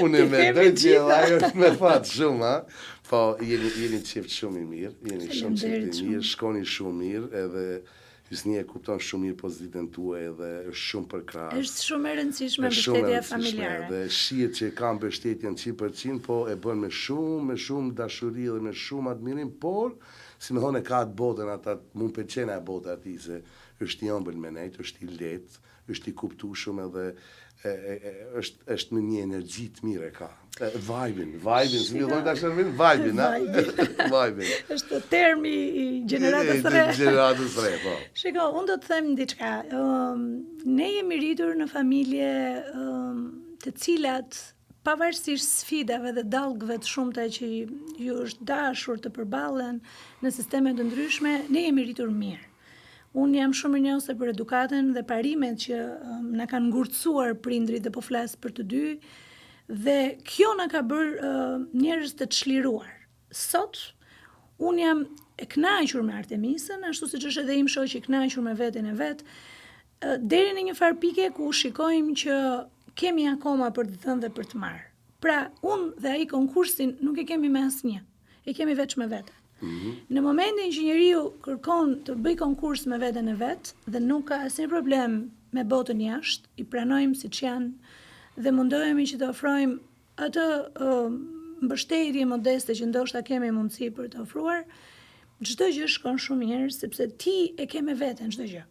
Unë me doj që ajo është me fat shumë, ha? Po jeni çift shumë i mirë, jeni shumë çift i mirë, shkoni shumë mirë, edhe Hysnia e kupton shumë mirë pozitën tuaj dhe është shumë përkrahas. Është shumë e rëndësishme mbështetja familjare. Dhe shihet që ka mbështetjen 100%, po e bën me shumë dashuri dhe me shumë admirim, por si më thonë ka atë botën ata, mund pëlqen ajo bota atij se është i ëmbël me ne, është i lehtë, është i kuptueshëm edhe është me një energji të mirë ka. Vibin, si më thonë tash vibin, ha? Vibin. Është termi i gjeneratës re. Gjeneratës re, po. Shiko, unë do të them diçka. Ne jemi rritur në familje të cilat pavarësisht sfidave dhe dallgëve të shumta që ju është dashur të përballen në sisteme të ndryshme, ne jemi rritur mirë. Unë jam shumë mirënjohëse për edukatën dhe parimet që na kanë ngurtësuar prindrit dhe po flas për të dy, dhe kjo na ka bërë njerëz të çliruar. Sot unë jam e kënaqur me Artemisën, ashtu siç është edhe im shoq i kënaqur me veten e vet, deri në një farë pike ku shikojmë që kemi akoma për të thënë dhe për të marrë. Pra, unë dhe ai konkursin nuk e kemi me asnjë, e kemi veç me veten. Në momentin që njeriu kërkon të bëj konkurs me veten e vet dhe nuk ka asnjë problem me botën jashtë, i pranojmë siç janë dhe mundohemi që të ofrojmë atë mbështetje modeste që ndoshta kemi mundësi për të ofruar, çdo gjë shkon shumë mirë, sepse ti e ke me veten çdo gjë.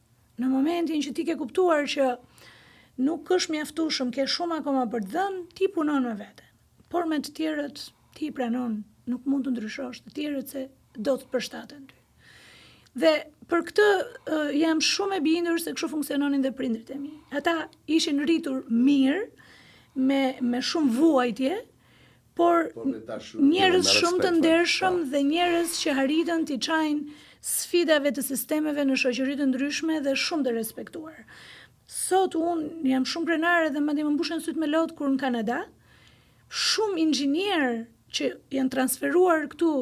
Në momentin që ti ke kuptuar që nuk është mjaftueshëm, ke shumë akoma për të dhënë, ti punon me veten. Por me të tjerët ti pranon, nuk mund të ndryshosh të tjerët se do të përshtaten ty. Dhe për këtë jam shumë e bindur se kështu funksiononin dhe prindrit e mi. Ata ishin rritur mirë, me shumë vuajtje, por njerëz shumë të ndershëm dhe njerëz që arritën t'i çajnë sfidave të sistemeve në shoqëri të ndryshme dhe shumë të respektuar. Sot unë jam shumë krenare dhe madje më mbushen syt me lot kur në Kanada, shumë inxhinier që janë transferuar këtu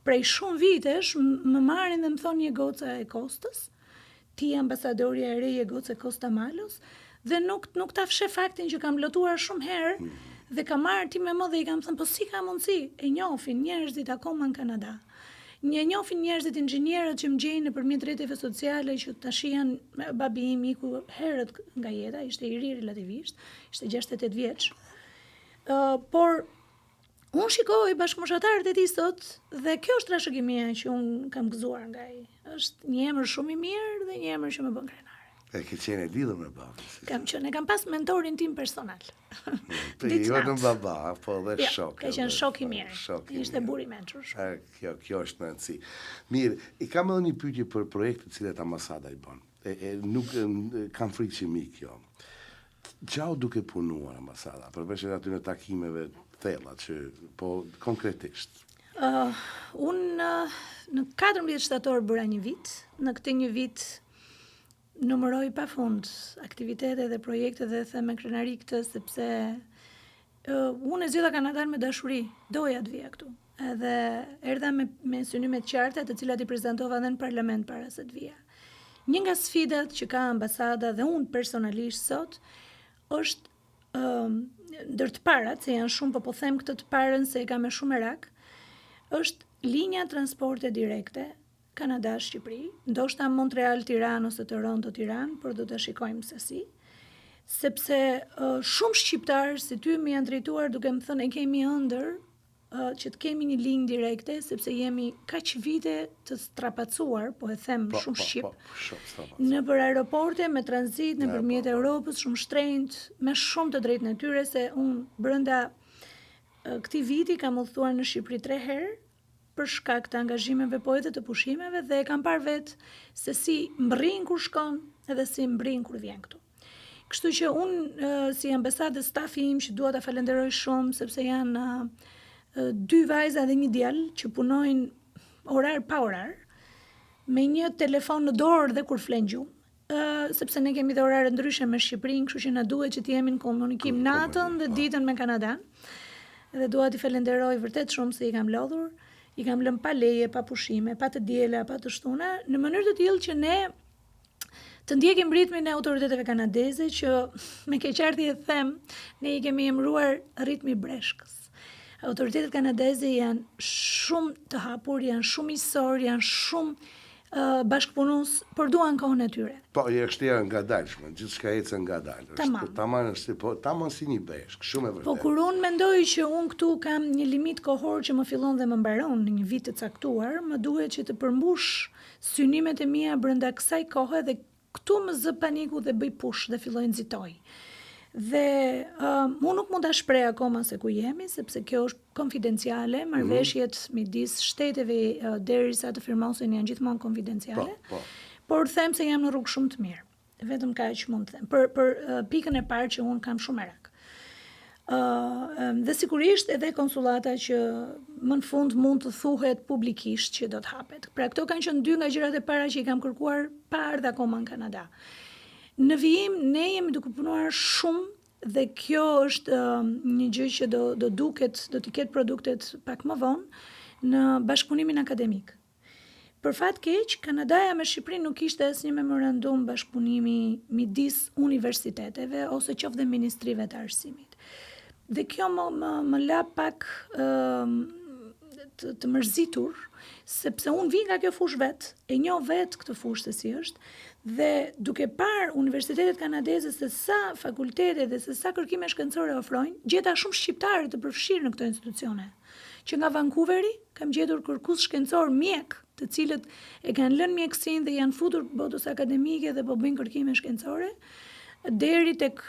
prej shumë vitesh, më marrin dhe më thonë një goca e Kostës, ti ambasadorja e re e goca Kosta Malos, dhe nuk ta fshe faktin që kam lotuar shumë herë, dhe kam marrë ti me më dhe i kam thënë, po si ka mundësi, e njohin njerëzit akoma në Kanada. Njohin njerëzit inxhinierët që më gjejnë nëpërmjet rrjeteve sociale që tash janë babi im iku herët nga jeta, ishte i ri relativisht, ishte 68 vjeç. Por unë shikoj bashkëmoshtarët e tij sot dhe kjo është trashëgimia që unë kam gëzuar nga ai. Është një emër shumë i mirë dhe një emër që më bën krenare. E ke qenë e lidhur me babën? Kam pas mentorin tim personal. Jo në baba, po dhe shok. Ka qenë shok i mirë. Ishte buri i mençur. Kjo është në rëndësi. Mirë, i kam edhe një pyetje për projektet të cilat ambasada i bën. Nuk kam frikë që mi kjo. Gjau duke punuar ambasada, përveç aty në takimeve thella që po konkretisht. Unë në 14 shtator bëra një vit, në këtë një vit numëroj pafund aktivitete dhe projekte dhe them me krenari këtë sepse unë e zgjodha Kanadan me dashuri, doja të vija këtu. Edhe erdha me synimet qarta, të cilat i prezantova edhe në parlament para se të vija. Një nga sfidat që ka ambasada dhe unë personalisht sot është ndër të parat, se janë shumë, po them këtë të parën se e ka me shumë merak, është linja transporte direkte Kanada-Shqipëri, ndoshta Montreal-Tiranë ose Toronto-Tiranë, por do të shikojmë se si, sepse shumë shqiptarë si ty më janë drejtuar duke më thënë e kemi ëndër që të kemi një linjë direkte, sepse jemi kaq vite të strapacuar, po e them shumë shqip, në për aeroporte me tranzit nëpërmjet Europës, shumë shtrenjtë, me shumë të drejtën e tyre, se unë brenda këtij viti kam udhëtuar në Shqipëri 3 herë për shkak të angazhimeve po edhe të pushimeve dhe e kam parë vetë se si mbërrin kur shkon edhe si mbërrin kur vjen këtu. Kështu që unë si ambasadë stafi im që dua ta falenderoj shumë sepse janë 2 vajza dhe një djalë që punojnë orar pa orar, me një telefon në dorë dhe kur flen gjumë, sepse ne kemi dhe orare ndryshe me Shqipërinë, kështu që na duhet që të jemi në komunikim natën dhe ditën me Kanadan. Dhe dua t'i falenderoj vërtet shumë se i kam lodhur, i kam lënë pa leje, pa pushime, pa të diela, pa të shtuna, në mënyrë të tillë që ne të ndjekim ritmin e autoriteteve kanadeze që me keqardhje them, ne i kemi emëruar ritmi breshkës. Autoritetet kanadeze janë shumë të hapur, janë shumë isor, janë shumë bashkëpunues, por duan kohën e tyre. Po, është ngadalshme, gjithçka ecën ngadalë. Tamam si një breshk, shumë e vërtetë. Po kur unë mendoj që unë këtu kam një limit kohor që më fillon dhe më mbaron në një vit të caktuar, më duhet që të përmbush synimet e mia brenda kësaj kohe dhe këtu më zë paniku dhe bëj push dhe filloj nxitoj. Dhe unë nuk mund ta shpreh akoma se ku jemi, sepse kjo është konfidenciale, marrëveshjet midis shteteve derisa të firmosen janë gjithmonë konfidenciale. Por them se jam në rrugë shumë të mirë. Vetëm kaq mund të them. Për pikën e parë që unë kam shumë merak. Dhe sigurisht edhe konsulata që më në fund mund të thuhet publikisht që do të hapet. Pra këto kanë qenë 2 nga gjërat e para që i kam kërkuar pa ardhur akoma në Kanada. Në vijim, ne jemi duke punuar shumë dhe kjo është një gjë që do t'i ketë produktet pak më vonë në bashkëpunimin akademik. Për fat keq, Kanadaja me Shqipërinë nuk ishte asnjë memorandum bashkëpunimi midis universiteteve ose qoftë dhe ministrive të arsimit. Dhe kjo më la pak të mërzitur, sepse unë vi nga kjo fushë vetë, e njoh vetë këtë fushë se si është, dhe duke parë universitetet kanadeze se sa fakultete dhe se sa kërkime shkencore ofrojnë, gjeta shumë shqiptarë të përfshirë në këto institucione. Që nga Vancouveri kam gjetur kërkues shkencor mjek të cilët e kanë lënë mjekësinë dhe janë futur botës akademike dhe po bëjnë kërkime shkencore, deri tek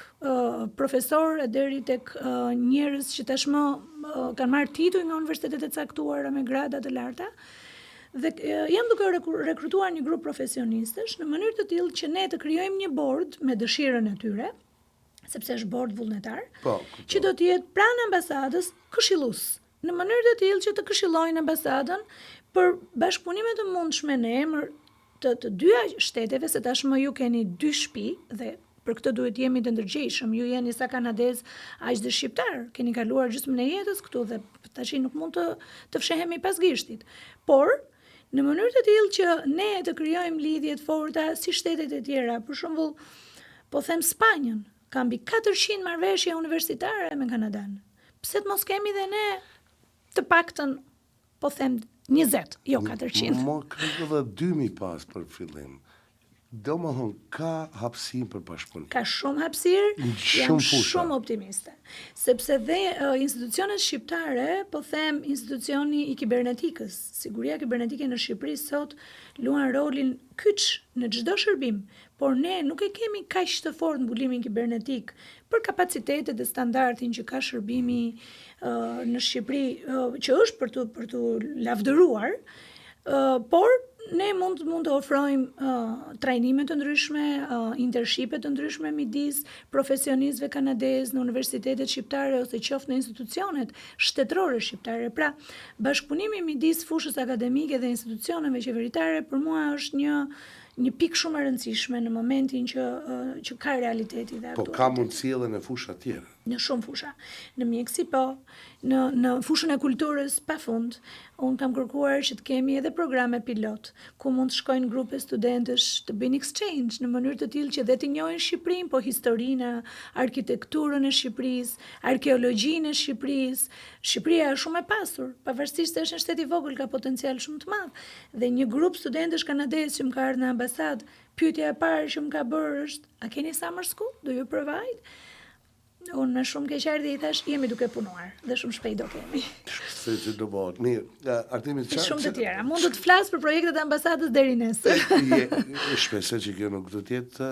profesor, deri tek njerëz që tashmë kanë marrë titull nga universitetet e caktuara me grada të larta. Dhe jam duke rekrutuar një grup profesionistësh në mënyrë të tillë që ne të krijojmë një bord me dëshirën e tyre, sepse është bord vullnetar, që do të jetë pranë ambasadës këshillues, në mënyrë të tillë që të këshillojnë ambasadën për bashkëpunime të mundshme në emër të dyja shteteve, se tashmë ju keni 2 shtëpi dhe për këtë duhet jemi të ndërgjegjshëm. Ju jeni sa kanadez, aq dhe shqiptar. Keni kaluar gjysmën e jetës këtu dhe tash nuk mund të fshehemi pas gishtit. Por në mënyrë të tillë që ne të krijojmë lidhje të forta si shtetet e tjera, për shembull, po them Spanjën, ka mbi 400 marrëveshje universitare me Kanadan. Pse të mos kemi dhe ne të paktën, po them 20, jo 400. Mo kërkoj edhe 2000 pas për fillim. Domethënë ka hapësirë për bashkëpunim. Ka shumë hapësirë, jam shumë optimiste. Sepse dhe institucionet shqiptare, po them institucioni i kibernetikës, siguria kibernetike në Shqipëri sot luan rolin kyç në çdo shërbim, por ne nuk e kemi kaq të fortë mbulimin kibernetik për kapacitetet dhe standardin që ka shërbimi në Shqipëri, që është për të lavdëruar, por ne mund të ofrojmë trajnime të ndryshme, internshipe të ndryshme midis profesionistëve kanadez në universitetet shqiptare ose qoftë në institucionet shtetërore shqiptare. Pra, bashkëpunimi midis fushës akademike dhe institucioneve qeveritare për mua është një pikë shumë e rëndësishme në momentin që ka realiteti dhe aktualiteti. Po ka mundësi edhe në fusha tjera? Në shumë fusha. Në mjekësi po, në fushën e kulturës pafund, unë kam kërkuar që të kemi edhe programe pilot, ku mund të shkojnë grupe studentësh të bëjnë exchange në mënyrë të tillë që dhe të njohin Shqipërinë, po historinë, arkitekturën e Shqipërisë, arkeologjinë e Shqipërisë. Shqipëria është shumë e pasur, pavarësisht se është një shtet i vogël, ka potencial shumë të madh. Dhe një grup studentësh kanadez që më ka ardhur në ambasadë, pyetja e parë që më ka bërë është: a keni summer school? Do you provide? Unë me shumë keqardhje i thash, jemi duke punuar dhe shumë shpejt do kemi. Se që do bëhet. Mirë, Artemi, shumë të tjera. Mund të flas për projektet e ambasadës deri nesër. Shpresoj që kjo nuk do të jetë,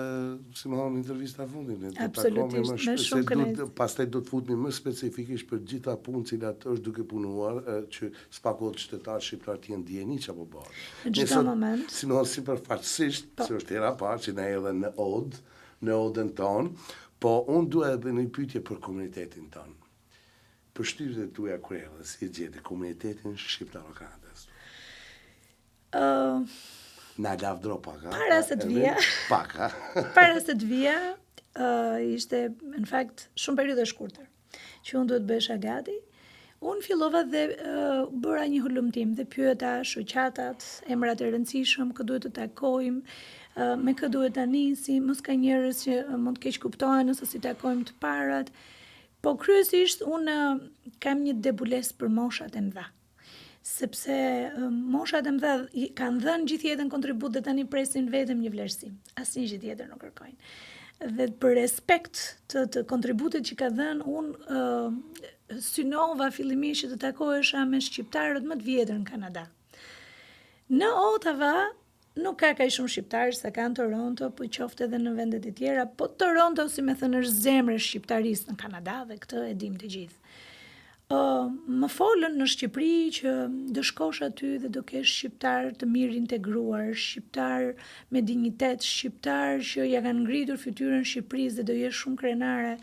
si më thonë, intervista fundit. Absolutisht, me shumë kënaqësi. Pastaj do të futemi më specifikisht për gjitha punët cilat është duke punuar, që spakohet qytetarë shqiptar të jenë ndjeni çapo bëhet. Në çdo moment. Si më thonë, sipërfaqësisht, se është hera parë që ne edhe në odën tonë. Po, unë duhet edhe një pyetje për komunitetin tonë. Për shtypjet e tuaja kurrë, si e gjete komunitetin shqiptaro-kanadez? Na lavdro paka. Para se të vija. Paka. Para se të vija, ishte, në fakt, shumë periudhë e shkurtër, që unë duhet bëhesha gati. Unë fillova dhe bëra një hulumtim dhe pyeta shoqatat, emrat e rëndësishëm, kë duhet të takojmë, me kë duhet të nisim, mos ka njerëz që mund të keq kuptohen nëse si takojmë të parat. Po kryesisht unë kam një debulesë për moshat e mëdha. Sepse moshat e mëdha kanë dhënë gjithë jetën kontribut dhe tani presin vetëm një vlerësim. Asnjë gjë tjetër nuk kërkojnë. Dhe për respekt të kontributit që ka dhënë, unë synova fillimisht që të takohesha me shqiptarët më të vjetër në Kanada. Në Ottawa nuk ka kaq shumë shqiptarë sa ka në Toronto, po qoftë edhe në vendet e tjera, po Toronto, si me thënë, është zemra e shqiptarisë në Kanada dhe këtë e dim të gjithë. Më folën në Shqipëri që do shkosh aty dhe do kesh shqiptar të mirë integruar, shqiptar me dinjitet, shqiptar që ja kanë ngritur fytyrën Shqipërisë dhe do jesh shumë krenare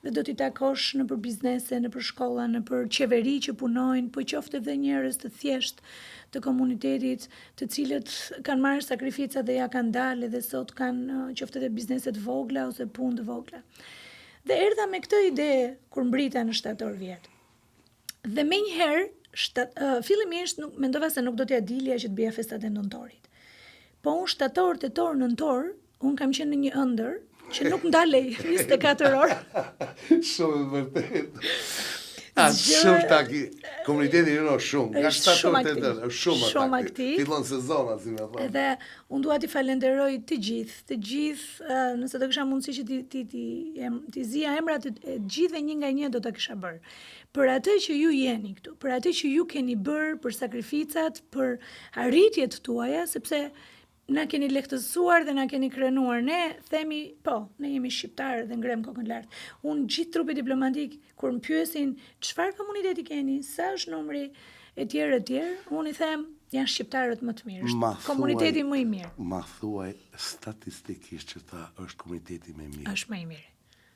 dhe do t'i takosh në për biznese, në për shkolla, në për qeveri që punojnë, po qoftë edhe njerëz të thjesht të komunitetit, të cilët kanë marrë sakrifica dhe ja kanë dalë dhe sot kanë qoftë edhe bizneset vogla ose punë të vogla. Dhe erdha me këtë ide kur mbrita në shtator vjet. Dhe me njëherë, fillimisht mendova se nuk do t'ja dilja që të bija festat e nëntorit. Po unë shtator, tetor, nëntor, unë kam qenë në një ëndër që nuk ndalej 24 orë. Shumë e vërtet. Komuniteti ju është shumë. Është shumë aktiv. Fillon sezona, si me thonë. Edhe unë dua t'i falenderoj të gjithë, nëse do kisha mundësi që t'i zija emrat e gjithëve një nga një do ta kisha bërë. Për atë që ju jeni këtu, për atë që ju keni bërë, për sakrificat, për arritjet tuaja, sepse na keni lehtësuar dhe na keni krenuar. Ne themi, ne jemi shqiptarë dhe ngrem kokën lart. Unë gjithë trupi diplomatik, kur më pyesin çfarë komuniteti keni, sa është numri e tjerë, unë i them, janë shqiptarët më të mirë, komuniteti më i mirë. Ma thuaj statistikisht që ta është komuniteti më i mirë. Është më i mirë.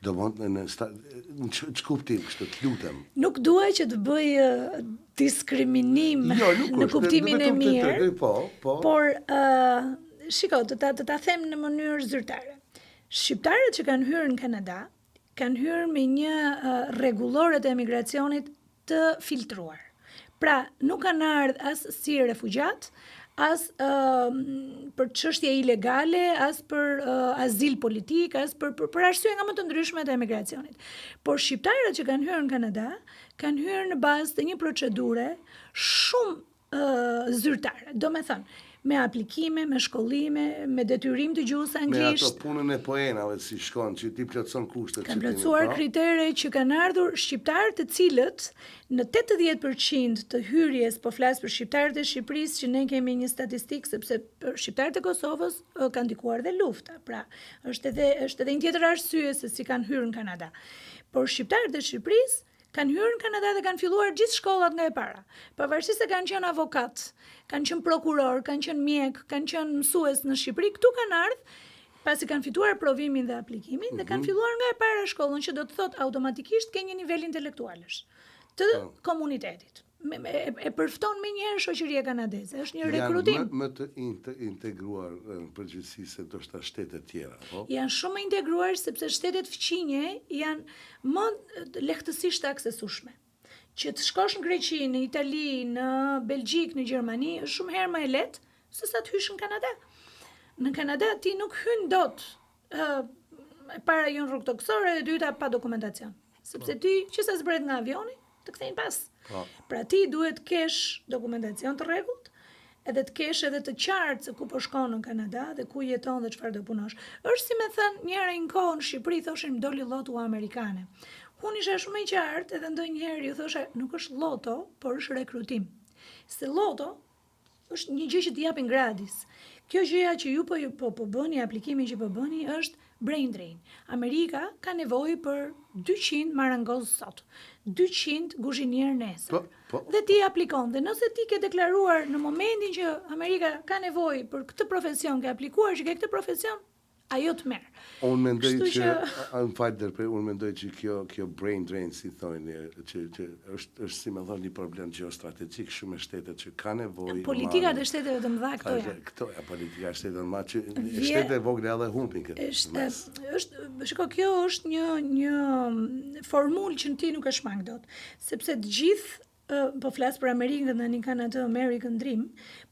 Do mund në kuptim kështu, të lutem. Nuk duaj që të bëj diskriminim në kuptimin e mirë, por shiko, të ta them në mënyrë zyrtare. Shqiptarët që kanë hyrë në Kanada, kanë hyrë me një rregullore të emigracionit të filtruar. Pra, nuk kanë ardhur as si refugjat, as për çështje ilegale, as për azil politik, as për arsye nga më të ndryshme të emigracionit. Por shqiptarët që kanë hyrë në Kanada, kanë hyrë në bazë të një procedure shumë zyrtare. Do me thënë, me aplikime, me shkollime, me detyrim të gjuhës anglisht. Me ato punën e poenave si shkon, që ti plotson kushtet. Kanë plotësuar kritere që kanë ardhur shqiptarë të cilët në 80% të hyrjes, po flas për shqiptarët e Shqipërisë, që ne kemi një statistikë, sepse shqiptarët e Kosovës kanë ndikuar dhe lufta. Pra, është edhe një tjetër arsye se si kanë hyrë në Kanada. Por shqiptarët e Shqipërisë kanë hyrë në Kanada dhe kanë filluar gjithë shkollat nga e para. Pavarësisht se kanë qenë avokat, kanë qenë prokuror, kanë qenë mjek, kanë qenë mësues në Shqipëri, këtu kanë ardhur pasi kanë fituar provimin dhe aplikimin dhe kanë filluar nga e para shkollën, që do të thotë automatikisht ke një nivel intelektualesh të komunitetit. E përfton me njëherë shoqëria kanadeze, është një rekrutim. Janë më të integruar në përgjithësi se ndoshta shtetet tjera, po? Janë shumë integruar sepse shtetet fqinje janë më lehtësisht aksesueshme. Që të shkosh në Greqi, në Itali, në Belgjik, në Gjermani, është shumë herë më e lehtë se sa të hysh në Kanada. Në Kanada ti nuk hyn dot e para jo në rrugë toksore, e dyta pa dokumentacion. Sepse ti që sa zbret nga avioni, të kthejnë pas. Pra ti duhet kesh dokumentacion të rregullt, edhe të kesh edhe të qartë se ku po shkon në Kanada dhe ku jeton dhe çfarë do punosh. Është si me thënë, një herë në kohë në Shqipëri thoshin doli loto amerikane. Unë isha shumë e qartë edhe ndonjëherë ju thosha, nuk është loto, por është rekrutim. Se loto është një gjë që t'i japin gratis. Kjo gjëja që ju po bëni, aplikimin që po bëni është brain drain. Amerika ka nevojë për 200 marangoz sot, 200 guzhinier nesër. Dhe ti aplikon. Dhe nëse ti ke deklaruar në momentin që Amerika ka nevojë për këtë profesion, ke aplikuar që ke këtë profesion, ajo të merr. Unë mendoj unë mendoj që kjo brain drain, si thonë, që është si më thonë një problem gjeostrategjik, shumë e shtetet që ka nevojë. Politikat e shteteve të mëdha këto janë. Këto janë politika e shteteve të mëdha që shtetet e vogla edhe humbin këtë. Shiko, kjo është një formulë që ti nuk e shmang dot, sepse të gjithë po flas për Amerikën dhe një kanë atë American Dream,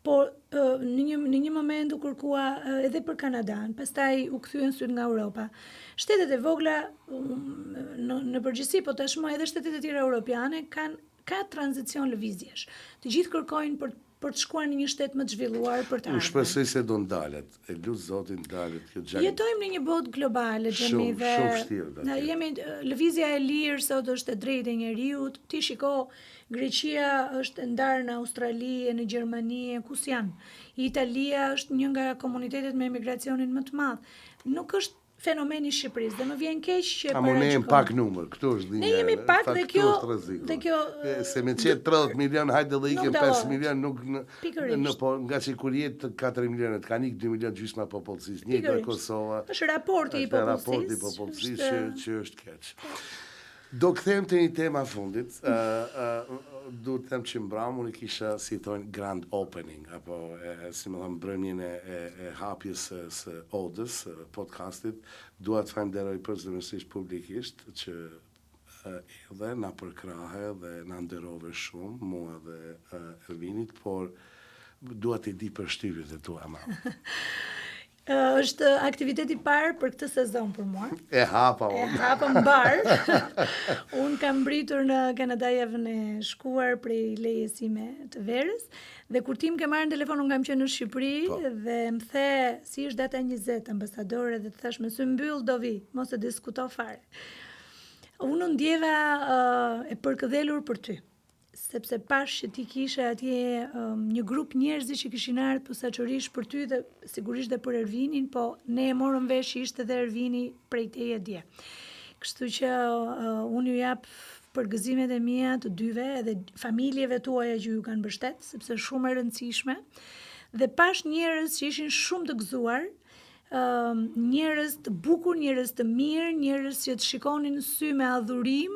por në një moment u kërkua edhe për Kanadan, pastaj u kthyen syt nga Europa. Shtetet e vogla në përgjithësi, po tashmë edhe shtetet e tjera europiane ka tranzicion lëvizjesh. Të gjithë kërkojnë për të shkuar në një shtet më të zhvilluar për të ardhmen. Unë shpresoj se do ndalet. E lut Zotin ndalet kjo gjë. Jetojmë në një botë globale, Xhemi, dhe lëvizja e lirë sot është e drejtë e njeriut. Ti shiko, Greqia është ndarë në Australi, në Gjermani, ku janë. Italia është një nga komunitetet me emigracionin më të madh. Nuk është fenomeni i Shqipërisë dhe më vjen keq që ne jemi pak numër, këtu është dhënia. Ne jemi pak dhe kjo se me çet 30 milion, hajde dhe ikem 5 milion, nuk po nga sigurisht 4 milionet kanë 2 milion gjysma popullsisë, një nga Kosova. Është raporti i popullsisë që është keq. Do kthehem te një tema fundit. Duhet të them që mbrëm unë kisha, si thonë, grand opening, apo si më thëmë mbrëmjen e hapjes së Odës, podcastit. Dua të falenderoj përzemërisht publikisht që edhe na përkrahe dhe na nderove shumë, mua dhe Ervinit, por dua të di për shtypjet e tua, ma. Është aktiviteti parë për këtë sezon për mua. E hapa mbar. Unë kam mbritur në Kanada javën e shkuar prej lejes sime të verës, dhe kur ti më ke marrë në telefon, unë kam qenë në Shqipëri dhe më the si është data 20 ambasadore, dhe të thash me sy mbyll do vi, mos e diskuto fare. Unë ndjeva e përkëdhelur për ty, sepse pash që ti kishe atje një grup njerëzi që kishin ardhur posaçërisht për ty dhe sigurisht dhe për Ervinin, po ne e morëm vesh ishte edhe Ervini prej teje dje. Kështu që unë ju jap përgëzimet e mia të dyve, edhe familjeve tuaja që ju kanë mbështet, sepse shumë e rëndësishme, dhe pash njerëz që ishin shumë të gëzuar, njerëz të bukur, njerëz të mirë, njerëz që të shikonin në sy me adhurim,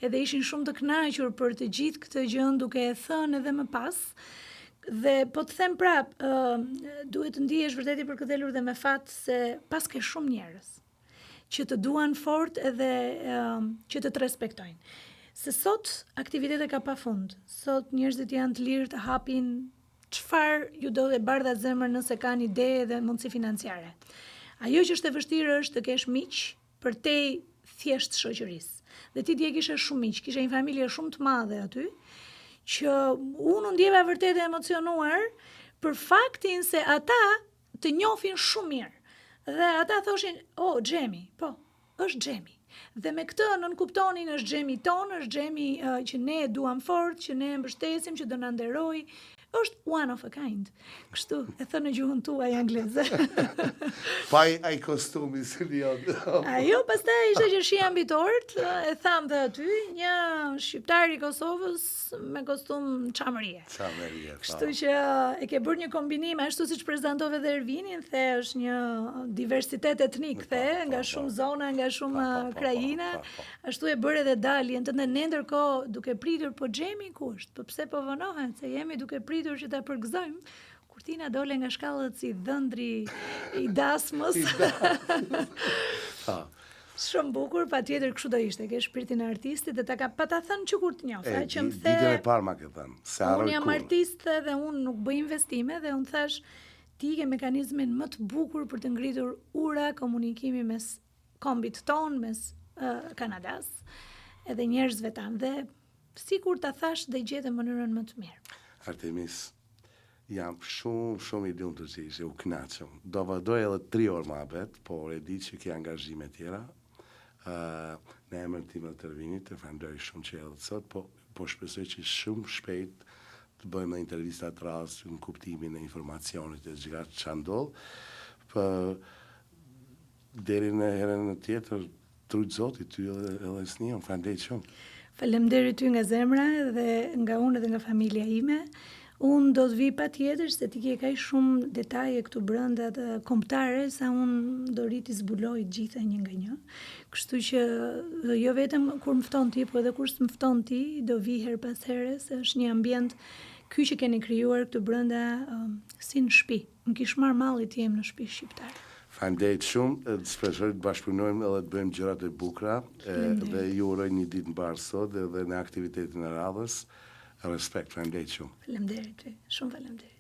edhe ishin shumë të kënaqur për të gjithë këtë gjë, duke e thënë edhe më pas. Dhe po të them prap, duhet të ndihesh vërtet i përkëdhelur dhe me fat se pas ke shumë njerëz që të duan fort edhe që të respektojnë. Se sot aktivitete ka pafund. Sot njerëzit janë të lirë të hapin çfarë ju do të bardha zemër nëse kanë ide dhe mundësi financiare. Ajo që është e vështirë është të kesh miq për te thjesht shoqërisë. Dhe ti dje kishe shumë miq, kishe një familje shumë të madhe aty, që unë ndjeva vërtet e emocionuar për faktin se ata të njohin shumë mirë. Dhe ata thoshin, Xhemi, po, është Xhemi. Dhe me këtë nënkuptonin është Xhemi tonë, është Xhemi që ne duam fort, që ne mbështesim, që do na nderoj, është one of a kind. Kështu, e thënë në gjuhën tuaj angleze. Pa ai kostumi si lion. Ajo pastaj ishte që shija mbi tort, e tham dhe aty, një shqiptar i Kosovës me kostum çamërie. Kështu që e ke bërë një kombinim, ashtu siç prezantove dhe Ervinin, the është një diversitet etnik, nga shumë zona, nga shumë krajina, ashtu e bërë edhe daljen, të ne ndërkohë duke pritur, po Xhemi ku është? Po pse po vonohet? Se jemi duke pritur që ta përgëzojmë. Kurtina dole nga shkallët si dhëndri i dasmës. Shumë bukur, patjetër kështu do ishte, ke shpirtin e artistit dhe pa ta thënë që kur të njoh, që më the. Ditën e parë ma ke thënë, se harroj. Unë jam artiste dhe unë nuk bëj investime dhe unë thash, ti ke mekanizmin më të bukur për të ngritur ura komunikimi mes kombit ton, mes Kanadas, edhe njerëzve tanë, dhe sikur ta thash dhe gjetë mënyrën më të mirë. Artemis, jam shumë i lumtur që ishe u kënaqëm. Do vazhdoj edhe 3 orë më abet, por e di që ke angazhime tjera. Në emrin tim të Ervinit, të falenderoj shumë që edhe sot, po shpresoj që shumë shpejt të bëjmë një intervista të radhës në kuptimin e informacionit e çka ndodh. Deri në herën tjetër, trujt Zotit ty edhe s'njëm, falenderoj shumë. Faleminderit ty nga zemra dhe nga unë dhe nga familja ime. Unë do të vi patjetër se ti ke kaq shumë detaje këtu brenda të kombëtare sa unë do riti zbuloj gjitha një nga një. Kështu që jo vetëm kur më fton ti, po edhe kur s'më fton ti, do vi her pas here, se është një ambient ky që keni krijuar këtu brenda si në shtëpi. Më kish marr malli të jem në shtëpi shqiptare. Faleminderit shumë, shpresoj të bashkëpunojmë edhe të bëjmë gjërat e bukura dhe ju uroj një ditë mbar sot edhe në aktivitetin e radhës. Respekt, faleminderit shumë. Faleminderit ty, shumë faleminderit.